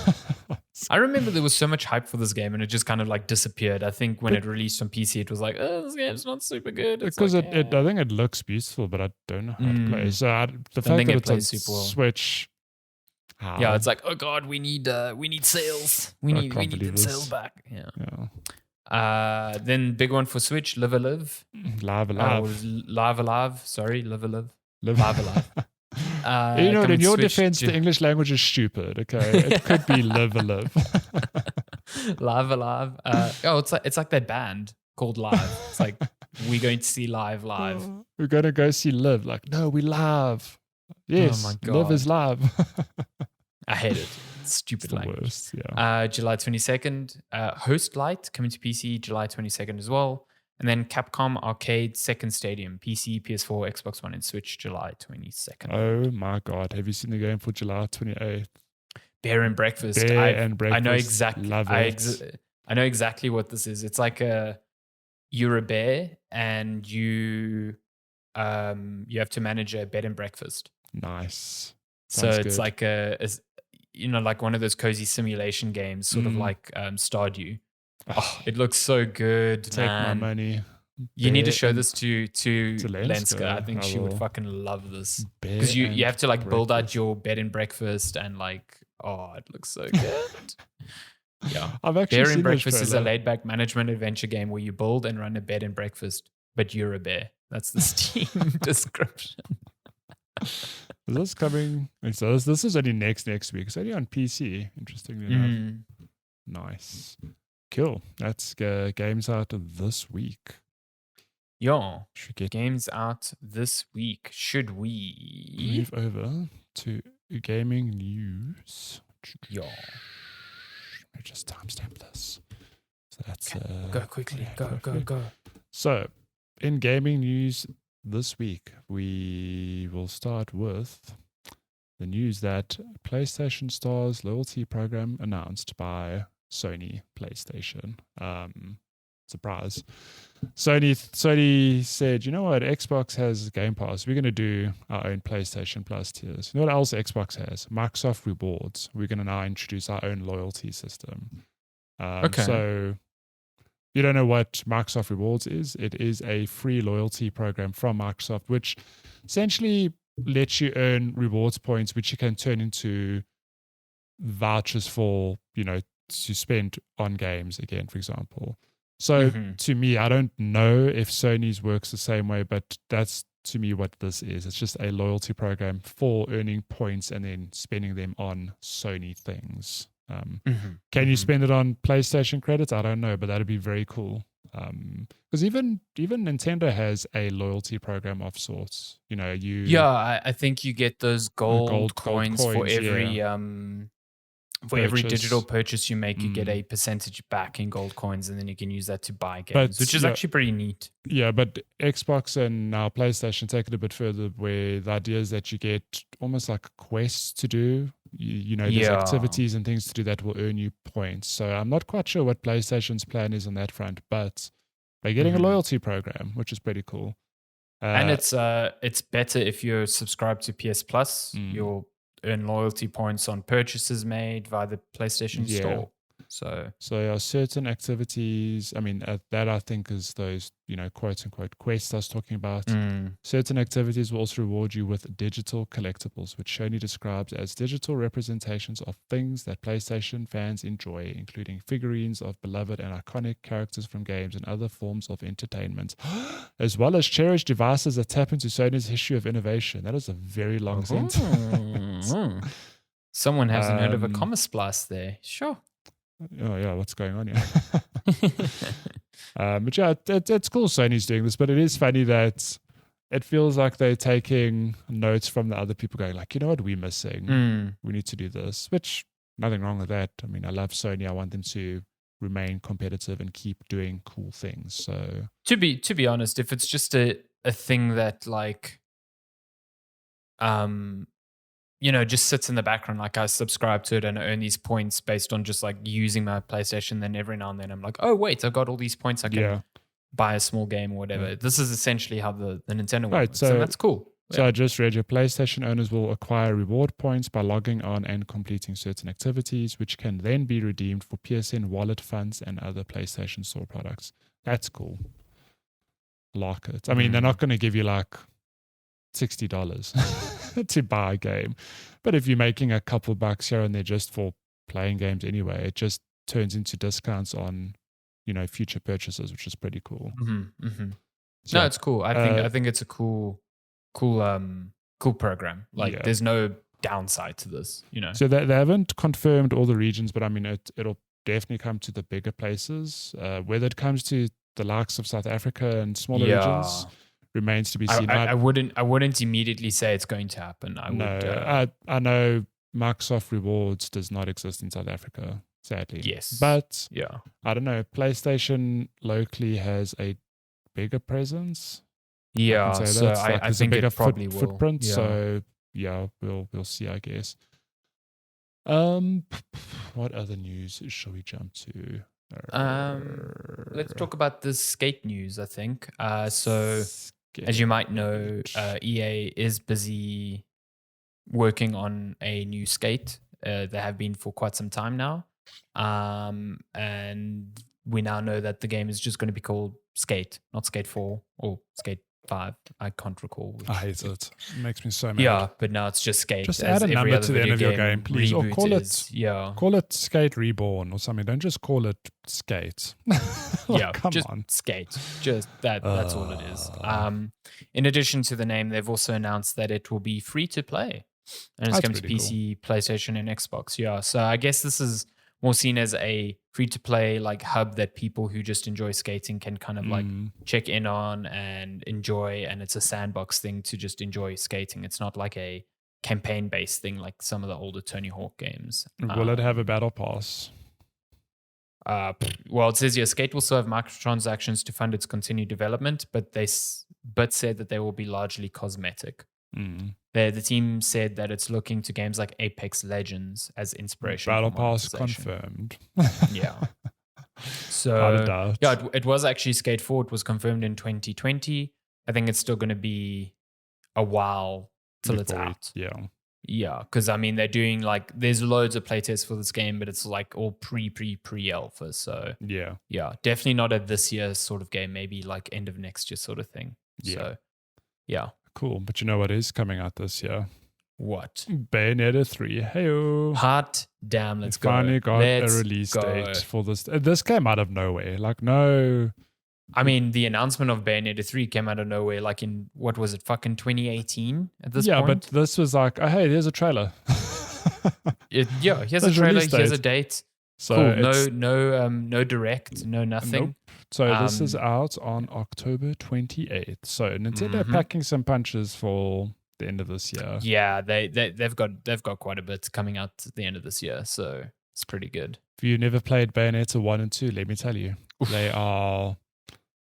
I remember there was so much hype for this game and it just kind of like disappeared. I think when it released on PC, it was like, oh, this game's not super good. Because I think it looks beautiful, but I don't know how to play. So the fact that it's on Switch, how? Yeah, it's like, oh god, we need sales. We need them sales back. Yeah. Then big one for Switch, Live Alive. Live Alive. Live Alive. Sorry, Live Alive. Live Alive. You know, in your defense, the English language is stupid. Okay, it could be Live Alive. Live Alive. It's like that band called Live. It's like we're going to see live. We're going to go see Live. Like, no, we live. Yes, oh my God. Live is live. I hate it. Stupid language. Worst, yeah. July 22nd. Host Light coming to PC July 22nd as well. And then Capcom Arcade Second Stadium, PC, PS4, Xbox One, and Switch, July 22nd. Oh my God. Have you seen the game for July 28th? Bear and Breakfast. And Breakfast. I know exactly. Love it. I know exactly what this is. It's like you're a bear and you have to manage a bed and breakfast. Nice. Sounds it's good. Like like one of those cozy simulation games, sort of like Stardew. Oh, it looks so good. Take my money. You need to show this to Lenska. I think she would fucking love this. Because you have to like build out your bed and breakfast and like, oh, it looks so good. Yeah. I've actually Bear and Breakfast is a laid back management adventure game where you build and run a bed and breakfast, but you're a bear. That's the Steam description. Is this coming? So this is only next week. It's only on PC, interestingly enough. Nice. Cool. That's games out this week. Yo, games out this week. Should we move over to gaming news? Yo. Let me just timestamp this. So that's go quickly. Go. So, in gaming news this week, we will start with the news that PlayStation Stars loyalty program announced by Sony PlayStation. Surprise. Sony said, you know what, Xbox has Game Pass. We're going to do our own PlayStation Plus tiers. You know what else Xbox has? Microsoft Rewards. We're going to now introduce our own loyalty system. Okay. So you don't know what Microsoft Rewards is? It is a free loyalty program from Microsoft, which essentially lets you earn rewards points, which you can turn into vouchers for, to spend on games again, for example. So to me, I don't know if Sony's works the same way, but that's to me what this is. It's just a loyalty program for earning points and then spending them on Sony things. Can you spend it on PlayStation credits? I don't know, but that'd be very cool. Because even Nintendo has a loyalty program of sorts. I think you get those gold coins for every every digital purchase you make. You get a percentage back in gold coins, and then you can use that to buy games, which is actually pretty neat. Yeah, but Xbox and now PlayStation take it a bit further, where the idea is that you get almost like quests to do. There's activities and things to do that will earn you points. So I'm not quite sure what PlayStation's plan is on that front, but they're getting a loyalty program, which is pretty cool. And it's better if you're subscribed to PS Plus. You'll earn loyalty points on purchases made via the PlayStation Store. So certain activities, that I think is those, quote unquote quests I was talking about. Certain activities will also reward you with digital collectibles, which Sony describes as digital representations of things that PlayStation fans enjoy, including figurines of beloved and iconic characters from games and other forms of entertainment, as well as cherished devices that tap into Sony's history of innovation. That is a very long sentence. Someone hasn't heard of a comma splice there. Sure. Oh yeah, what's going on here? But yeah, it's cool Sony's doing this, but it is funny that it feels like they're taking notes from the other people, going like, you know what, we're missing. We need to do this, which nothing wrong with that. I love Sony. I want them to remain competitive and keep doing cool things. So to be honest, if it's just a thing that like just sits in the background, like I subscribe to it and I earn these points based on just like using my PlayStation, then every now and then I'm like, oh wait, I got all these points, I can buy a small game or whatever. This is essentially how the Nintendo works, so that's cool. So I just read, your PlayStation owners will acquire reward points by logging on and completing certain activities, which can then be redeemed for PSN wallet funds and other PlayStation Store products. That's cool. Like it. They're not going to give you like $60 to buy a game, but if you're making a couple bucks here and there just for playing games anyway, it just turns into discounts on future purchases, which is pretty cool. So, no, it's cool. I think it's a cool program. Like there's no downside to this, So they haven't confirmed all the regions, but it'll definitely come to the bigger places. Whether it comes to the likes of South Africa and smaller regions remains to be seen. I wouldn't immediately say it's going to happen. I know Microsoft Rewards does not exist in South Africa, sadly. Yes. But I don't know, PlayStation locally has a bigger presence. Yeah, so I think it probably will. Footprint. So we'll see, I guess. What other news shall we jump to? Let's talk about the skate news, I think. As you might know, EA is busy working on a new skate. They have been for quite some time now. And we now know that the game is just going to be called Skate, not Skate 4 or Skate 5. I can't recall. I hate it. It makes me so mad. Yeah, but now it's just Skate. Just add a number to the end of your game, please. Or call it Skate Reborn or something. Don't just call it Skate. Come on. Skate. Just that's all it is. In addition to the name, they've also announced that it will be free to play. And it's coming to PC, PlayStation, and Xbox. Yeah. So I guess this is more seen as a free-to-play like hub that people who just enjoy skating can kind of like check in on and enjoy, and it's a sandbox thing to just enjoy skating. It's not like a campaign-based thing like some of the older Tony Hawk games. Will it have a battle pass? Well, it says your Skate will still have microtransactions to fund its continued development, but said that they will be largely cosmetic. The team said that it's looking to games like Apex Legends as inspiration. Battle Pass confirmed. Yeah. So it was actually Skate 4. It was confirmed in 2020. I think it's still going to be a while till it's out. Yeah, because they're doing like there's loads of playtests for this game, but it's like all pre-alpha. So yeah, definitely not a this year sort of game. Maybe like end of next year sort of thing. So yeah. Cool, but you know what is coming out this year? What? Bayonetta 3. Hey-o. Hot damn, let's go. Finally got a release date for this. This came out of nowhere. Like, no. The announcement of Bayonetta 3 came out of nowhere, like in, what was it, fucking 2018 at this point? Yeah, but this was like, oh, hey, there's a trailer. Here's a trailer, here's a date. So cool. No direct, no nothing. Nope. So this is out on October 28th. So Nintendo packing some punches for the end of this year. Yeah, they've got quite a bit coming out at the end of this year, so it's pretty good. If you never played Bayonetta 1 and 2, let me tell you, they are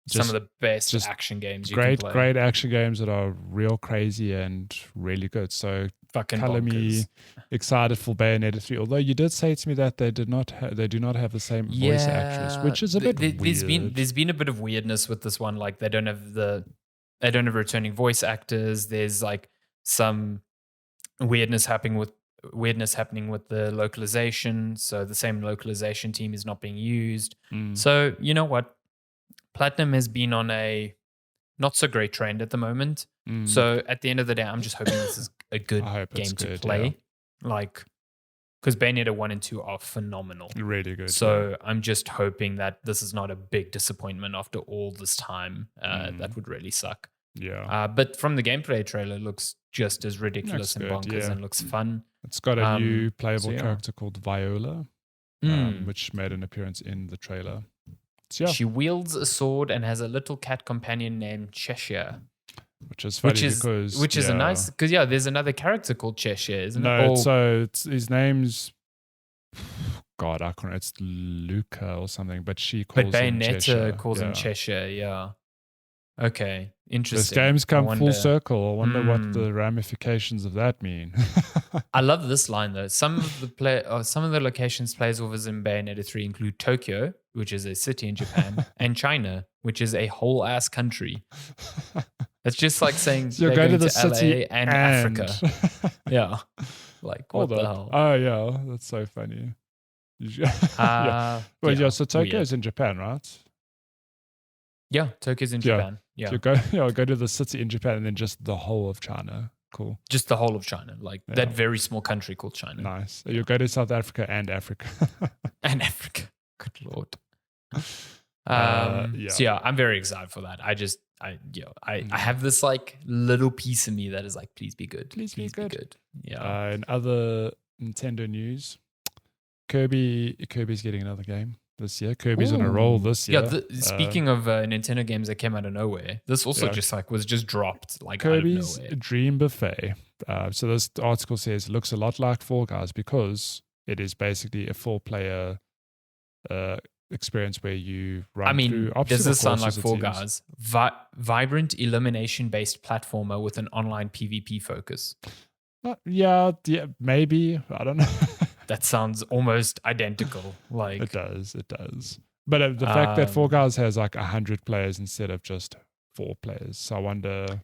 some of the best action games you can play. Great action games that are real crazy and really good. So fucking color me excited for Bayonetta 3. Although you did say to me that they do not have the same voice actress, which is a bit weird. There's been a bit of weirdness with this one. Like they don't have returning voice actors. There's like some weirdness happening with the localization. So the same localization team is not being used. So you know what? Platinum has been on a not so great trend at the moment. So at the end of the day, I'm just hoping this is a good game to play. Yeah. Like, because Bayonetta 1 and 2 are phenomenal. Really good. So I'm just hoping that this is not a big disappointment after all this time. That would really suck. Yeah. But from the gameplay trailer, it looks just as ridiculous and bonkers and looks fun. It's got a new playable character called Viola, which made an appearance in the trailer. So, she wields a sword and has a little cat companion named Cheshire. Which is funny which is a nice, because there's another character called Cheshire, isn't it? No, so his name's God, I can't. It's Luca or something, but she calls him Cheshire. Bayonetta calls him Cheshire. Yeah. Okay. Interesting. This game's come full circle. I wonder what the ramifications of that mean. I love this line though. Some of the locations players will visit in Bayonetta 3 include Tokyo, which is a city in Japan, and China, which is a whole ass country. It's just like saying so you're going to the city LA and Africa. Yeah. Like, what the hell? Oh, yeah. That's so funny. So Tokyo's in Japan, right? Yeah, Tokyo's in Japan. Yeah. So go to the city in Japan and then just the whole of China. Cool. Just the whole of China. Like that very small country called China. Nice. You'll go to South Africa and Africa. And Africa. Good Lord. So I'm very excited for that. I have this like little piece of me that is like, please be good. Please be good. Yeah. In other Nintendo news, Kirby's getting another game this year. Kirby's on a roll this year. Yeah. Speaking of Nintendo games that came out of nowhere, this also was just dropped like Kirby's out of nowhere. Dream Buffet. So this article says it looks a lot like Fall Guys because it is basically a 4-player experience where you run through obstacle courses. Does this sound like Fall Guys? Vibrant elimination-based platformer with an online PvP focus. Yeah, maybe. I don't know. That sounds almost identical. Like it does. But the fact that Fall Guys has like 100 players instead of just 4 players, so I wonder.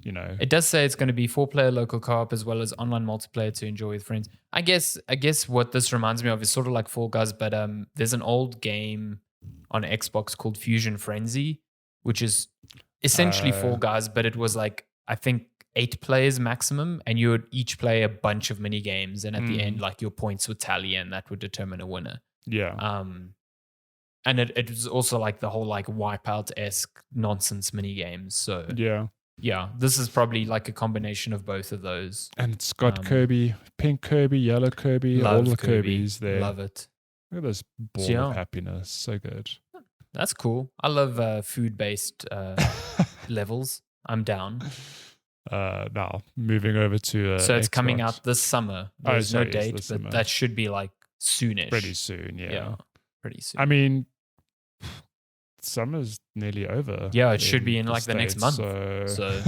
It does say it's going to be 4-player local co-op as well as online multiplayer to enjoy with friends. I guess what this reminds me of is sort of like Fall Guys, but there's an old game on Xbox called Fusion Frenzy, which is essentially Fall Guys, but it was like, I think 8 players maximum, and you would each play a bunch of mini games, and at the end, like your points would tally, and that would determine a winner. Yeah. And it was also like the whole like Wipeout-esque nonsense mini games. So yeah, this is probably like a combination of both of those. And it's got Kirby, pink Kirby, yellow Kirby, all the Kirby's there. Love it. Look at this ball of happiness. So good. That's cool. I love food-based levels. I'm down. Now, moving over to so it's Xbox. Coming out this summer. There's no date, but that should be like soonish. Pretty soon, yeah. Pretty soon. I mean, summer's nearly over. Yeah, it should be in like the next month. So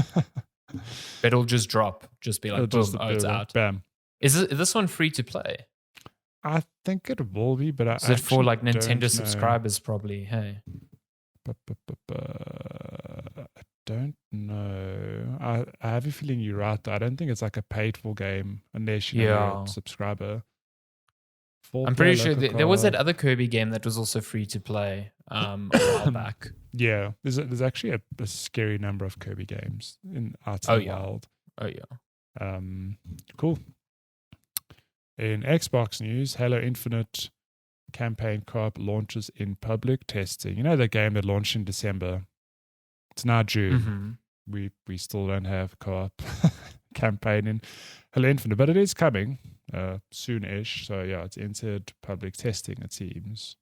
it'll just drop. Just be like, boom, it's out. Bam. Is this one free to play? I think it will be, but is it for like Nintendo subscribers probably? Hey. I don't know. I have a feeling you're right though. I don't think it's like a paid for game unless you're a subscriber. I'm pretty sure there was that other Kirby game that was also free to play a while back. Yeah, there's actually a scary number of Kirby games in Outer Wild. Oh yeah. Cool. In Xbox news, Halo Infinite campaign co-op launches in public testing. You know the game that launched in December. It's now June. Mm-hmm. We still don't have co-op campaign in Halo Infinite, but it is coming soon-ish. So yeah, it's entered public testing, it seems.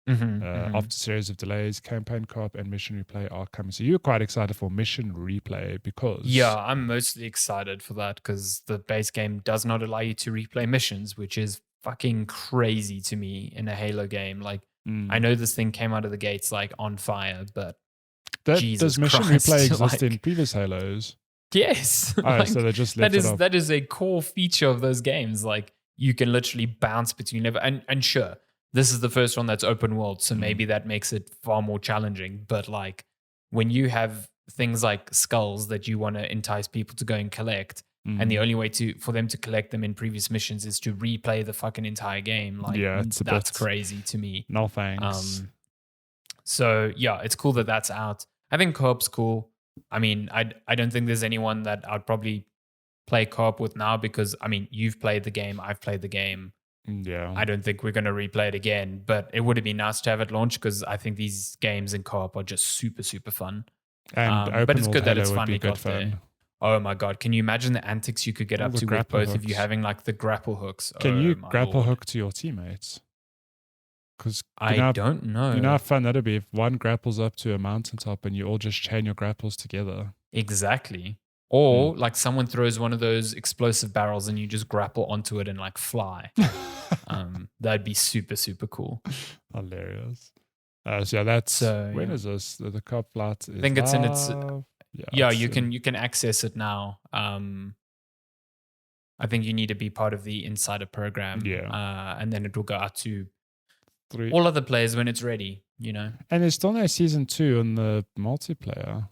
After a series of delays, campaign co-op and mission replay are coming. So you're quite excited for mission replay because... Yeah, I'm mostly excited for that because the base game does not allow you to replay missions, which is fucking crazy to me in a Halo game. Like, I know this thing came out of the gates like on fire, but does mission replay exist in previous Halos? Yes. Like, so they just left it off. That is a core feature of those games. Like, you can literally bounce between level. And sure, this is the first one that's open world, so maybe that makes it far more challenging. But like, when you have things like skulls that you want to entice people to go and collect, and the only way for them to collect them in previous missions is to replay the fucking entire game, like, that's crazy to me. No thanks. So yeah, it's cool that that's out. I think co-op's cool. I mean, I don't think there's anyone that I'd probably play co-op with now because, I mean, you've played the game, I've played the game. Yeah. I don't think we're going to replay it again, but it would have been nice to have it launch because I think these games in co-op are just super, super fun. And but it's good that it's Halo finally got fun. there. Oh my God. Can you imagine the antics you could get up to with both of you having like the grapple hooks? Can you grapple hook to your teammates? Because I don't know. You know how fun that'd be if one grapples up to a mountaintop and you all just chain your grapples together. Exactly. Or like someone throws one of those explosive barrels and you just grapple onto it and like fly. That'd be super, super cool. Hilarious. So that's when is this? The co-op flight is I think it's in its you can can access it now. I think you need to be part of the insider program. Yeah. And then it will go out to all other players when it's ready, you know. And there's still no season 2 on the multiplayer.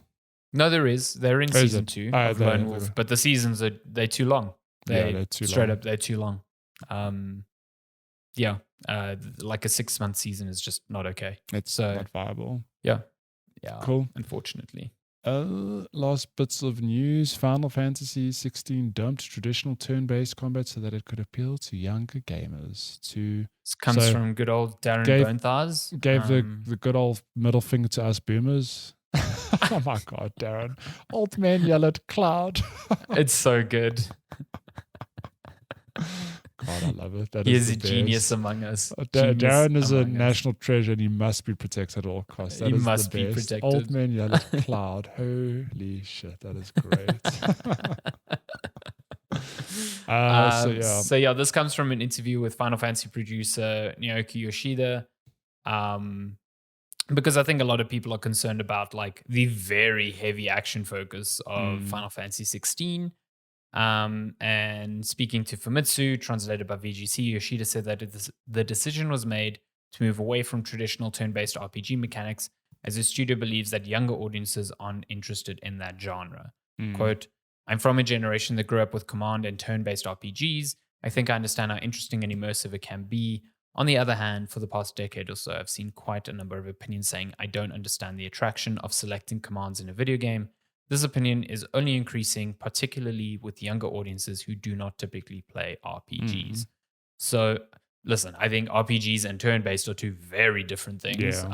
No, there is. They're in season 2 of Lone Wolf, but the seasons they're too long. They're too straight long. Up, they're too long. Like a 6-month season is just not okay. It's not viable. Yeah. Cool. Unfortunately. Last bits of news. Final Fantasy 16 dumped traditional turn-based combat so that it could appeal to younger gamers. This comes from good old Darren Bonethars. Gave the good old middle finger to us boomers. Oh my God, Darren. Old man yell at cloud. It's so good. God, I love it. He is a genius among us. Darren is a national treasure and he must be protected at all costs. He must be protected. Old man yell at cloud. Holy shit, that is great. So this comes from an interview with Final Fantasy producer Naoki Yoshida. Because I think a lot of people are concerned about like the very heavy action focus of Final Fantasy 16. And speaking to Famitsu, translated by VGC, Yoshida said that the decision was made to move away from traditional turn-based RPG mechanics as the studio believes that younger audiences aren't interested in that genre. Quote, I'm from a generation that grew up with command and turn-based RPGs. I think I understand how interesting and immersive it can be. On the other hand, for the past decade or so, I've seen quite a number of opinions saying I don't understand the attraction of selecting commands in a video game. This opinion is only increasing, particularly with younger audiences who do not typically play RPGs. So, listen, I think RPGs and turn-based are two very different things.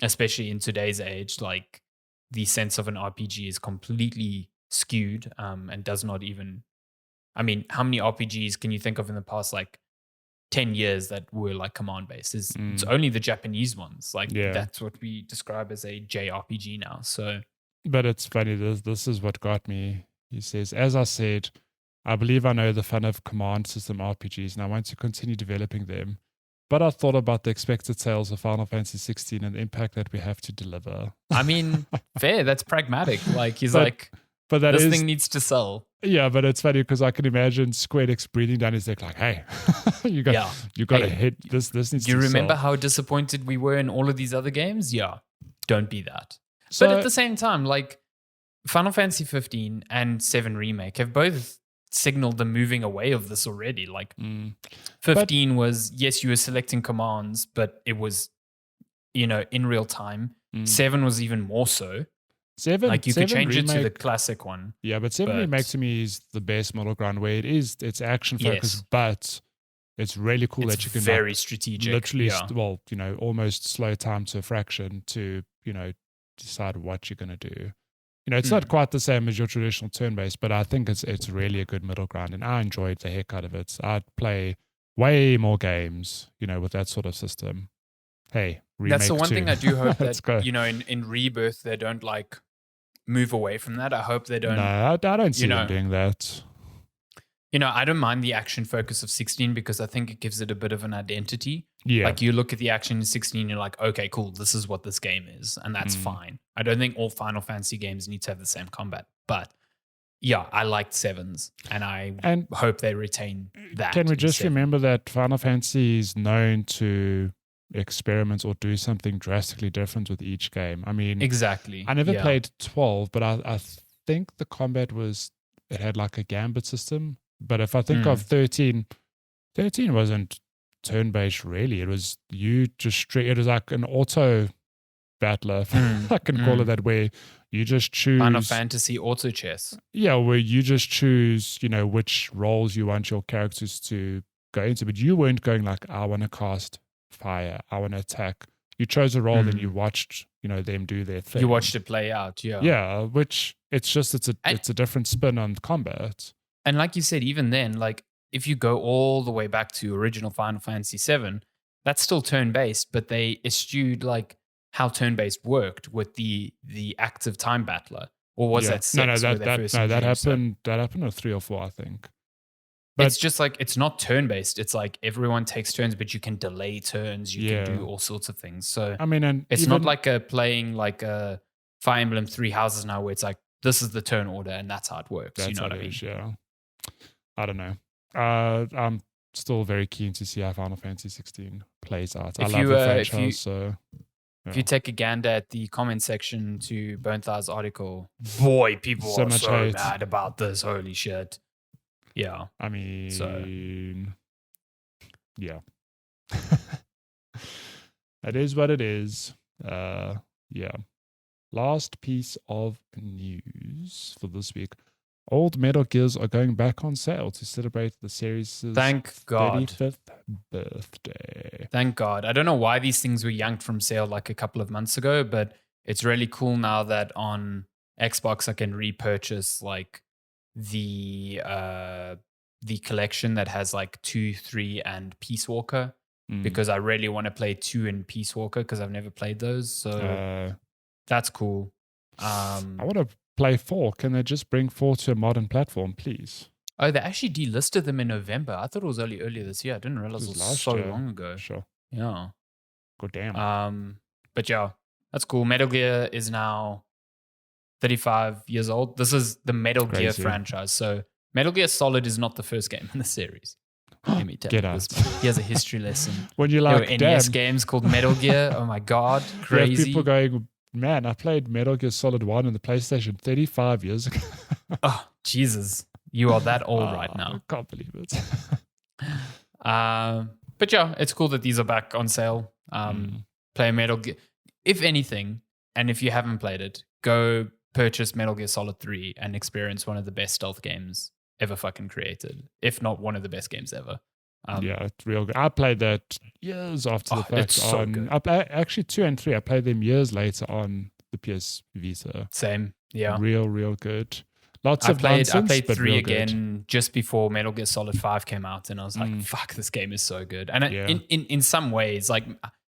Especially in today's age, like the sense of an RPG is completely skewed and does not even... I mean, how many RPGs can you think of in the past, like, 10 years that were like command based? It's only the Japanese ones. Like that's what we describe as a JRPG now. So, but it's funny. This is what got me. He says, as I said, I believe I know the fun of command system RPGs, and I want to continue developing them. But I thought about the expected sales of Final Fantasy 16 and the impact that we have to deliver. I mean, fair. That's pragmatic. Like he's but this thing needs to sell. Yeah, but it's funny because I can imagine Square Enix breathing down his neck like, hey, you got to hit this needs to sell. Do you remember how disappointed we were in all of these other games? Yeah, don't be that. So, but at the same time, like Final Fantasy 15 and 7 Remake have both signaled the moving away of this already. Like 15 was, yes, you were selecting commands, but it was, in real time. 7 was even more so. 7, like you could change remake, it to the classic one. Yeah, but 7 Remake to me is the best middle ground where it's action focused, but it's really cool that you can very strategic. Literally, almost slow time to a fraction to, decide what you're going to do. It's not quite the same as your traditional turn-based, but I think it's really a good middle ground, and I enjoyed the heck out of it. I'd play way more games, with that sort of system. hey, that's the one thing I do hope Let's that go. in Rebirth they don't like move away from that. I hope they don't. No, I don't see them doing that. I don't mind the action focus of 16 because I think it gives it a bit of an identity. Yeah. Like you look at the action in 16, you're like, okay, cool, this is what this game is. And that's fine. I don't think all Final Fantasy games need to have the same combat. But yeah, I liked 7s and I hope they retain that. Can we just remember that Final Fantasy is known to experiment or do something drastically different with each game? I mean, exactly. I never played 12, but I think the combat it had like a gambit system. But if I think of 13 wasn't turn-based really. It was it was like an auto battler, if I can call it that, where you just choose Final Fantasy auto chess. Yeah, where you just choose, which roles you want your characters to go into. But you weren't going like, I want to cast fire, I want to attack. You chose a role and you watched, them do their thing. You watched it play out, yeah. Yeah, which it's a different spin on combat. And like you said, even then, like if you go all the way back to original Final Fantasy VII, that's still turn-based, but they eschewed like how turn-based worked with the active time battler. Or was that 6? That happened with 3 or 4, I think. But it's just like, it's not turn-based. It's like everyone takes turns, but you can delay turns. You can do all sorts of things. So I mean, and it's not like playing like a Fire Emblem 3 Houses now, where it's like, this is the turn order and that's how it works. You know what I mean? Yeah. I don't know. I'm still very keen to see how Final Fantasy 16 plays out. I love the franchise, If you take a gander at the comment section to Bernthard's article, boy, people are so mad about this. Holy shit. Yeah. I mean, yeah. It is what it is. Yeah. Last piece of news for this week. Old Metal Gears are going back on sale to celebrate the series' 35th birthday. Thank God. I don't know why these things were yanked from sale like a couple of months ago, but it's really cool now that on Xbox I can repurchase like the collection that has like 2, 3, and Peace Walker because I really want to play 2 and Peace Walker because I've never played those. So that's cool. I want to play 4. Can they just bring 4 to a modern platform, please? Oh, they actually delisted them in November. I thought it was earlier this year. I didn't realize it was so long ago. Sure. Yeah. God damn. But yeah, that's cool. Metal Gear is now 35 years old. This is the Metal Gear franchise. So Metal Gear Solid is not the first game in the series. Let me tell you this. Here's a history lesson. When you like NES games called Metal Gear. Oh my God. Crazy. People going, man, I played Metal Gear Solid 1 on the PlayStation 35 years ago. Oh, Jesus. You are that old right now. I can't believe it. But yeah, it's cool that these are back on sale. Play Metal Gear. If anything, and if you haven't played it, go purchase Metal Gear Solid 3 and experience one of the best stealth games ever fucking created. If not one of the best games ever. Yeah, it's real good. I played that years after the fact. It's so good. Actually, 2 and 3, I played them years later on the PS Vita. Same, yeah. Real good. Lots of nonsense, I played but 3 again just before Metal Gear Solid 5 came out, and I was like, fuck, this game is so good. And in some ways, like,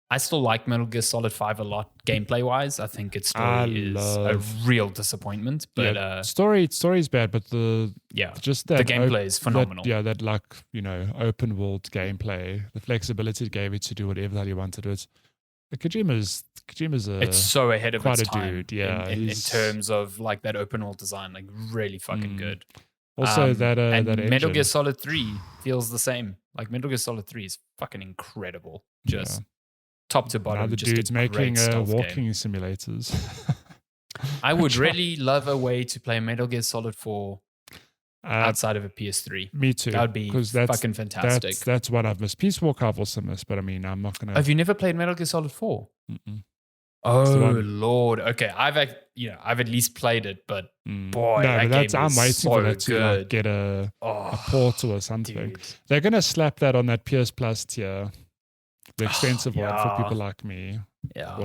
I still like Metal Gear Solid 5 a lot gameplay-wise. I think its story is a real disappointment. But story's bad, but the gameplay is phenomenal. That like, open world gameplay, the flexibility it gave it to do whatever the hell you wanted to do. Kojima's it's so ahead of its time, dude. Yeah, in terms of like that open world design, like really fucking good. Also, that Metal Gear Solid 3 feels the same. Like Metal Gear Solid 3 is fucking incredible. Just top to bottom. Now the just dude's making walking simulators. I would really love a way to play Metal Gear Solid 4 outside of a PS3. Me too. That would be fucking fantastic. That's what I've missed. Peace Walker I've also missed, but I mean, I'm not going to... Have you never played Metal Gear Solid 4? Mm-mm. Oh, Lord. Okay, I've at least played it, but boy, I'm waiting for that to get a portal or something. Dude. They're going to slap that on that PS Plus tier, the expensive one for people like me. Yeah,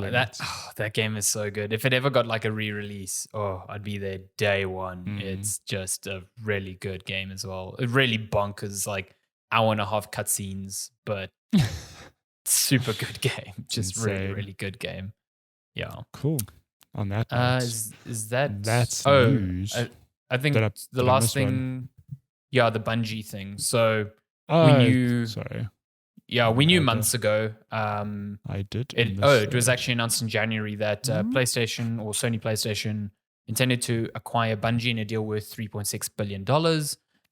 that game is so good. If it ever got like a re-release, I'd be there day one. It's just a really good game as well. It really bonkers, like hour and a half cutscenes, but super good game. Just insane. really, really good game. Yeah. Cool. On that note, is that that's news? I think the last thing, the Bungie thing. So we knew. Sorry. Yeah, we knew months ago. I did. It was actually announced in January that PlayStation or Sony PlayStation intended to acquire Bungie in a deal worth $3.6 billion.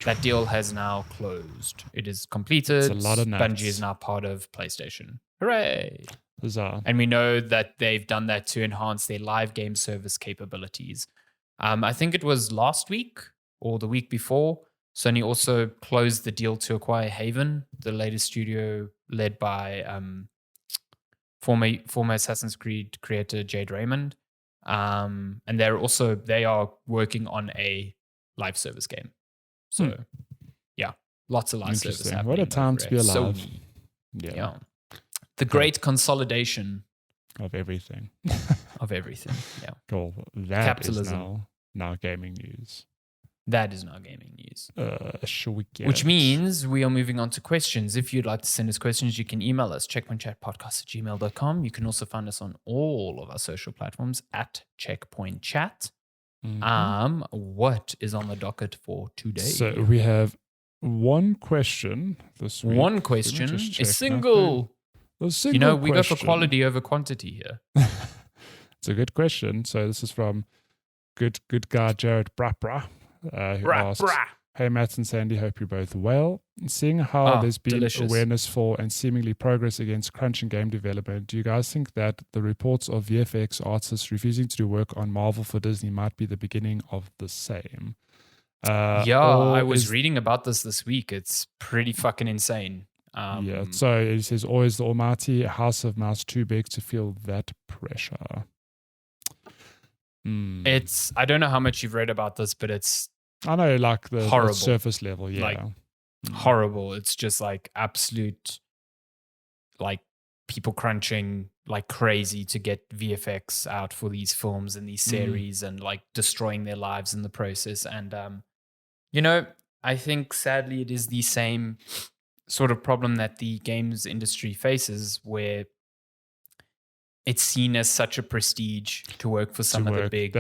That deal has now closed. It is completed. It's a lot of nuts. Bungie is now part of PlayStation. Hooray! Bizarre. And we know that they've done that to enhance their live game service capabilities. I think it was last week or the week before. Sony also closed the deal to acquire Haven, the latest studio led by former Assassin's Creed creator Jade Raymond. And they are working on a live service game. So, lots of live service happening. What a time to be alive. Sony. Yeah. The great consolidation of everything. Of everything, yeah. Cool. That Capitalism. Is now gaming news. That is now gaming news. Shall we get Which means we are moving on to questions. If you'd like to send us questions, you can email us, checkpointchatpodcast@gmail.com. You can also find us on all of our social platforms at checkpointchat. Mm-hmm. What is on the docket for today? So we have one question this week. One question, a single we go for quality over quantity here. It's a good question. So this is from good guy Jared Brapra, who asked, "Hey Matt and Sandy, hope you're both well. Seeing how there's been awareness for and seemingly progress against crunch in game development, do you guys think that the reports of VFX artists refusing to do work on Marvel for Disney might be the beginning of the same?" I was reading about this week. It's pretty fucking insane. So it says, always the almighty House of Mouse too big to feel that pressure. It's, I don't know how much you've read about this, but it's, I know, like the surface level, horrible. It's just like absolute, like people crunching like crazy to get VFX out for these films and these series and like destroying their lives in the process. And, I think sadly it is the same sort of problem that the games industry faces, where it's seen as such a prestige to work for some of the big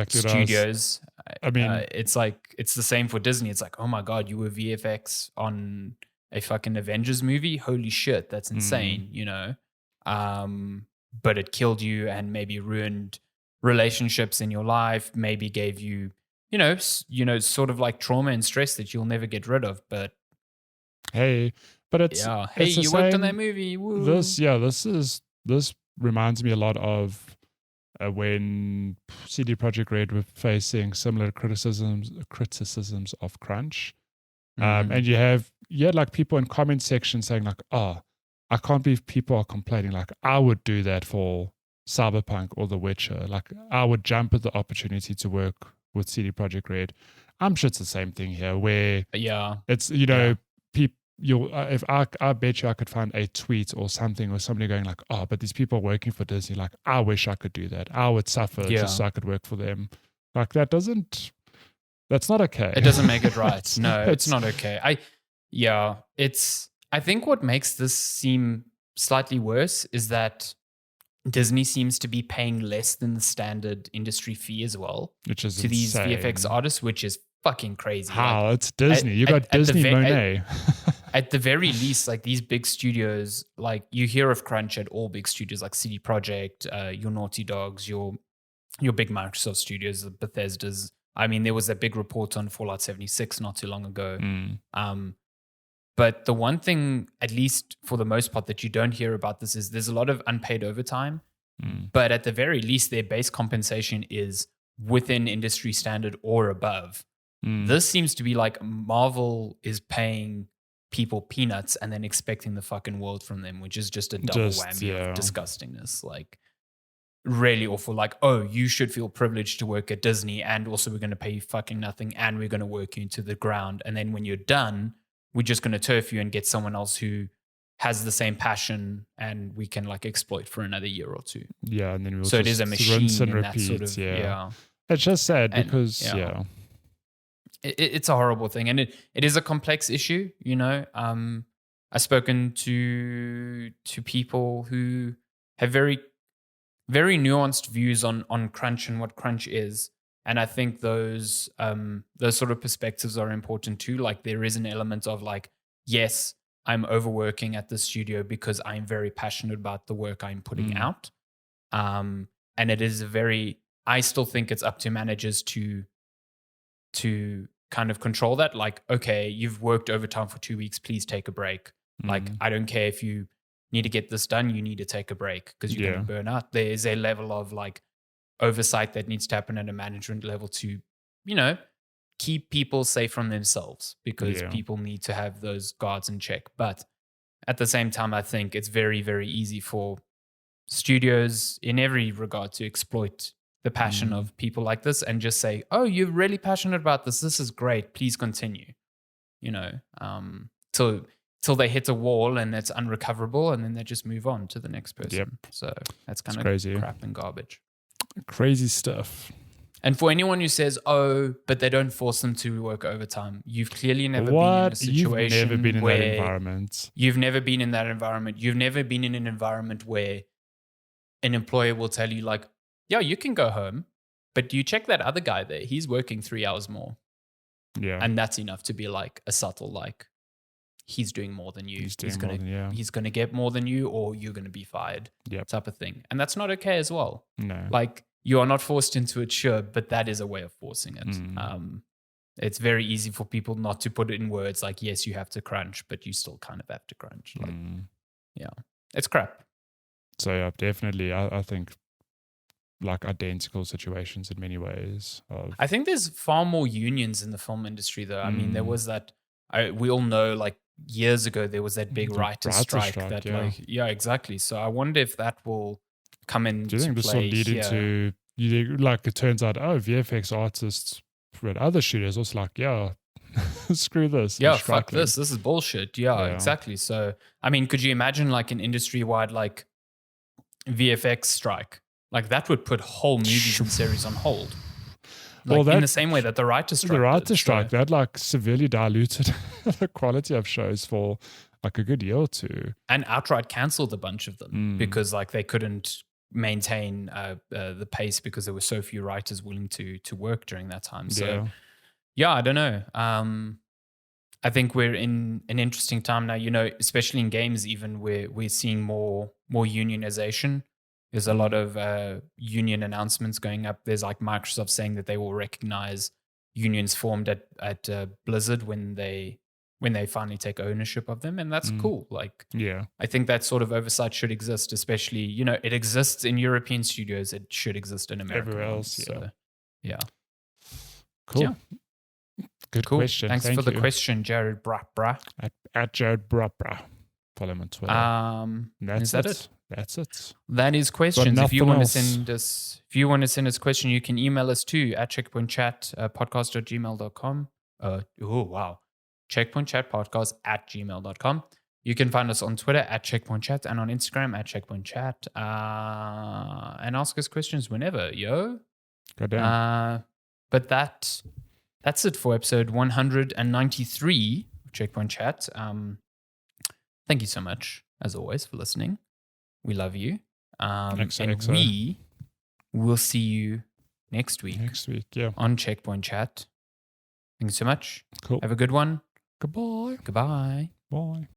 studios. I mean, it's like, it's the same for Disney. It's like, oh my God, you were VFX on a fucking Avengers movie. Holy shit, that's insane, but it killed you and maybe ruined relationships in your life, maybe gave you, sort of like trauma and stress that you'll never get rid of. But hey, but it's you worked on that movie. Woo. This reminds me a lot of when CD Projekt Red were facing similar criticisms of crunch, and you had like people in comment section saying like, I can't believe people are complaining. Like, I would do that for Cyberpunk or The Witcher. Like, I would jump at the opportunity to work with CD Projekt Red. I'm sure it's the same thing here, where it's if I bet you I could find a tweet or something or somebody going like, but these people are working for Disney. Like, I wish I could do that. I would suffer just so I could work for them. Like, that's not okay. It doesn't make it right. No, it's not okay. I think what makes this seem slightly worse is that Disney seems to be paying less than the standard industry fee as well, which is to these VFX artists, which is fucking crazy. How? It's Disney. You got Disney Monet. At the very least, like these big studios, like you hear of crunch at all big studios like CD Projekt, your Naughty Dogs, your big Microsoft studios, the Bethesdas. I mean, there was that big report on Fallout 76 not too long ago. But the one thing, at least for the most part, that you don't hear about this is there's a lot of unpaid overtime. But at the very least, their base compensation is within industry standard or above. This seems to be like Marvel is paying people peanuts and then expecting the fucking world from them, which is just a double whammy of disgustingness. Like, really awful. Like, you should feel privileged to work at Disney, and also we're going to pay you fucking nothing, and we're going to work you into the ground. And then when you're done, we're just going to turf you and get someone else who has the same passion, and we can like exploit for another year or two. Yeah, and then we'll it is a machine and in repeat. That sort of, It's just sad because it's a horrible thing, and it is a complex issue. I've spoken to people who have very, very nuanced views on crunch and what crunch is. And I think those sort of perspectives are important too. Like there is an element of like, yes, I'm overworking at the studio because I'm very passionate about the work I'm putting out. And it is I still think it's up to managers to kind of control that. Like, okay, you've worked overtime for 2 weeks, please take a break. Like, I don't care if you need to get this done, you need to take a break because you're going to burn out. There is a level of like oversight that needs to happen at a management level to, keep people safe from themselves because people need to have those guards in check. But at the same time, I think it's very, very easy for studios in every regard to exploit the passion of people like this and just say, oh, you're really passionate about this. This is great. Please continue, till they hit a wall and it's unrecoverable and then they just move on to the next person. Yep. So that's kind of crazy. Crap and garbage. Crazy stuff. And for anyone who says, oh, but they don't force them to work overtime, you've clearly never been in a situation You've never been in where that environment. You've never been in that environment. You've never been in an environment where an employer will tell you like, yeah, you can go home, but do you check that other guy there? He's working 3 hours more. Yeah. And that's enough to be like a subtle, like, he's doing more than you. He's going to get more than you or you're going to be fired type of thing. And that's not okay as well. No. Like, you are not forced into it, sure, but that is a way of forcing it. It's very easy for people not to put it in words like, yes, you have to crunch, but you still kind of have to crunch. Like, it's crap. So yeah, definitely, I think like identical situations in many ways. I think there's far more unions in the film industry, though. I mean, there was that. We all know, like years ago, there was that big writer strike. Exactly. So I wonder if that will come in. Do you think this will lead into like it turns out, VFX artists at other studios also like, screw this. Yeah, fuck this. This is bullshit. Yeah, exactly. So I mean, could you imagine like an industry-wide like VFX strike? Like that would put whole movies and series on hold. Like in the same way that the writer's strike that like severely diluted the quality of shows for like a good year or two. And outright cancelled a bunch of them because like they couldn't maintain the pace because there were so few writers willing to work during that time. So I don't know. I think we're in an interesting time now, especially in games even where we're seeing more unionization. There's a lot of union announcements going up. There's like Microsoft saying that they will recognize unions formed at Blizzard when they finally take ownership of them. And that's cool. Like, I think that sort of oversight should exist, especially, it exists in European studios. It should exist in America. Everywhere else. So, yeah. Cool. Yeah. Good question. Thanks for the question, Jared Brah. At Jared Brah. Follow him on Twitter. Is that it? That's it. That is questions. If you want to send us question, you can email us to at checkpointchat podcast@gmail.com. checkpointchatpodcast@gmail.com. You can find us on Twitter at checkpointchat and on Instagram at checkpointchat. And ask us questions whenever, yo. Goddamn. But that's it for episode 193 of Checkpoint Chat. Thank you so much, as always, for listening. We love you. And we will see you next week. On Checkpoint Chat. Thank you so much. Cool. Have a good one. Goodbye. Goodbye. Bye.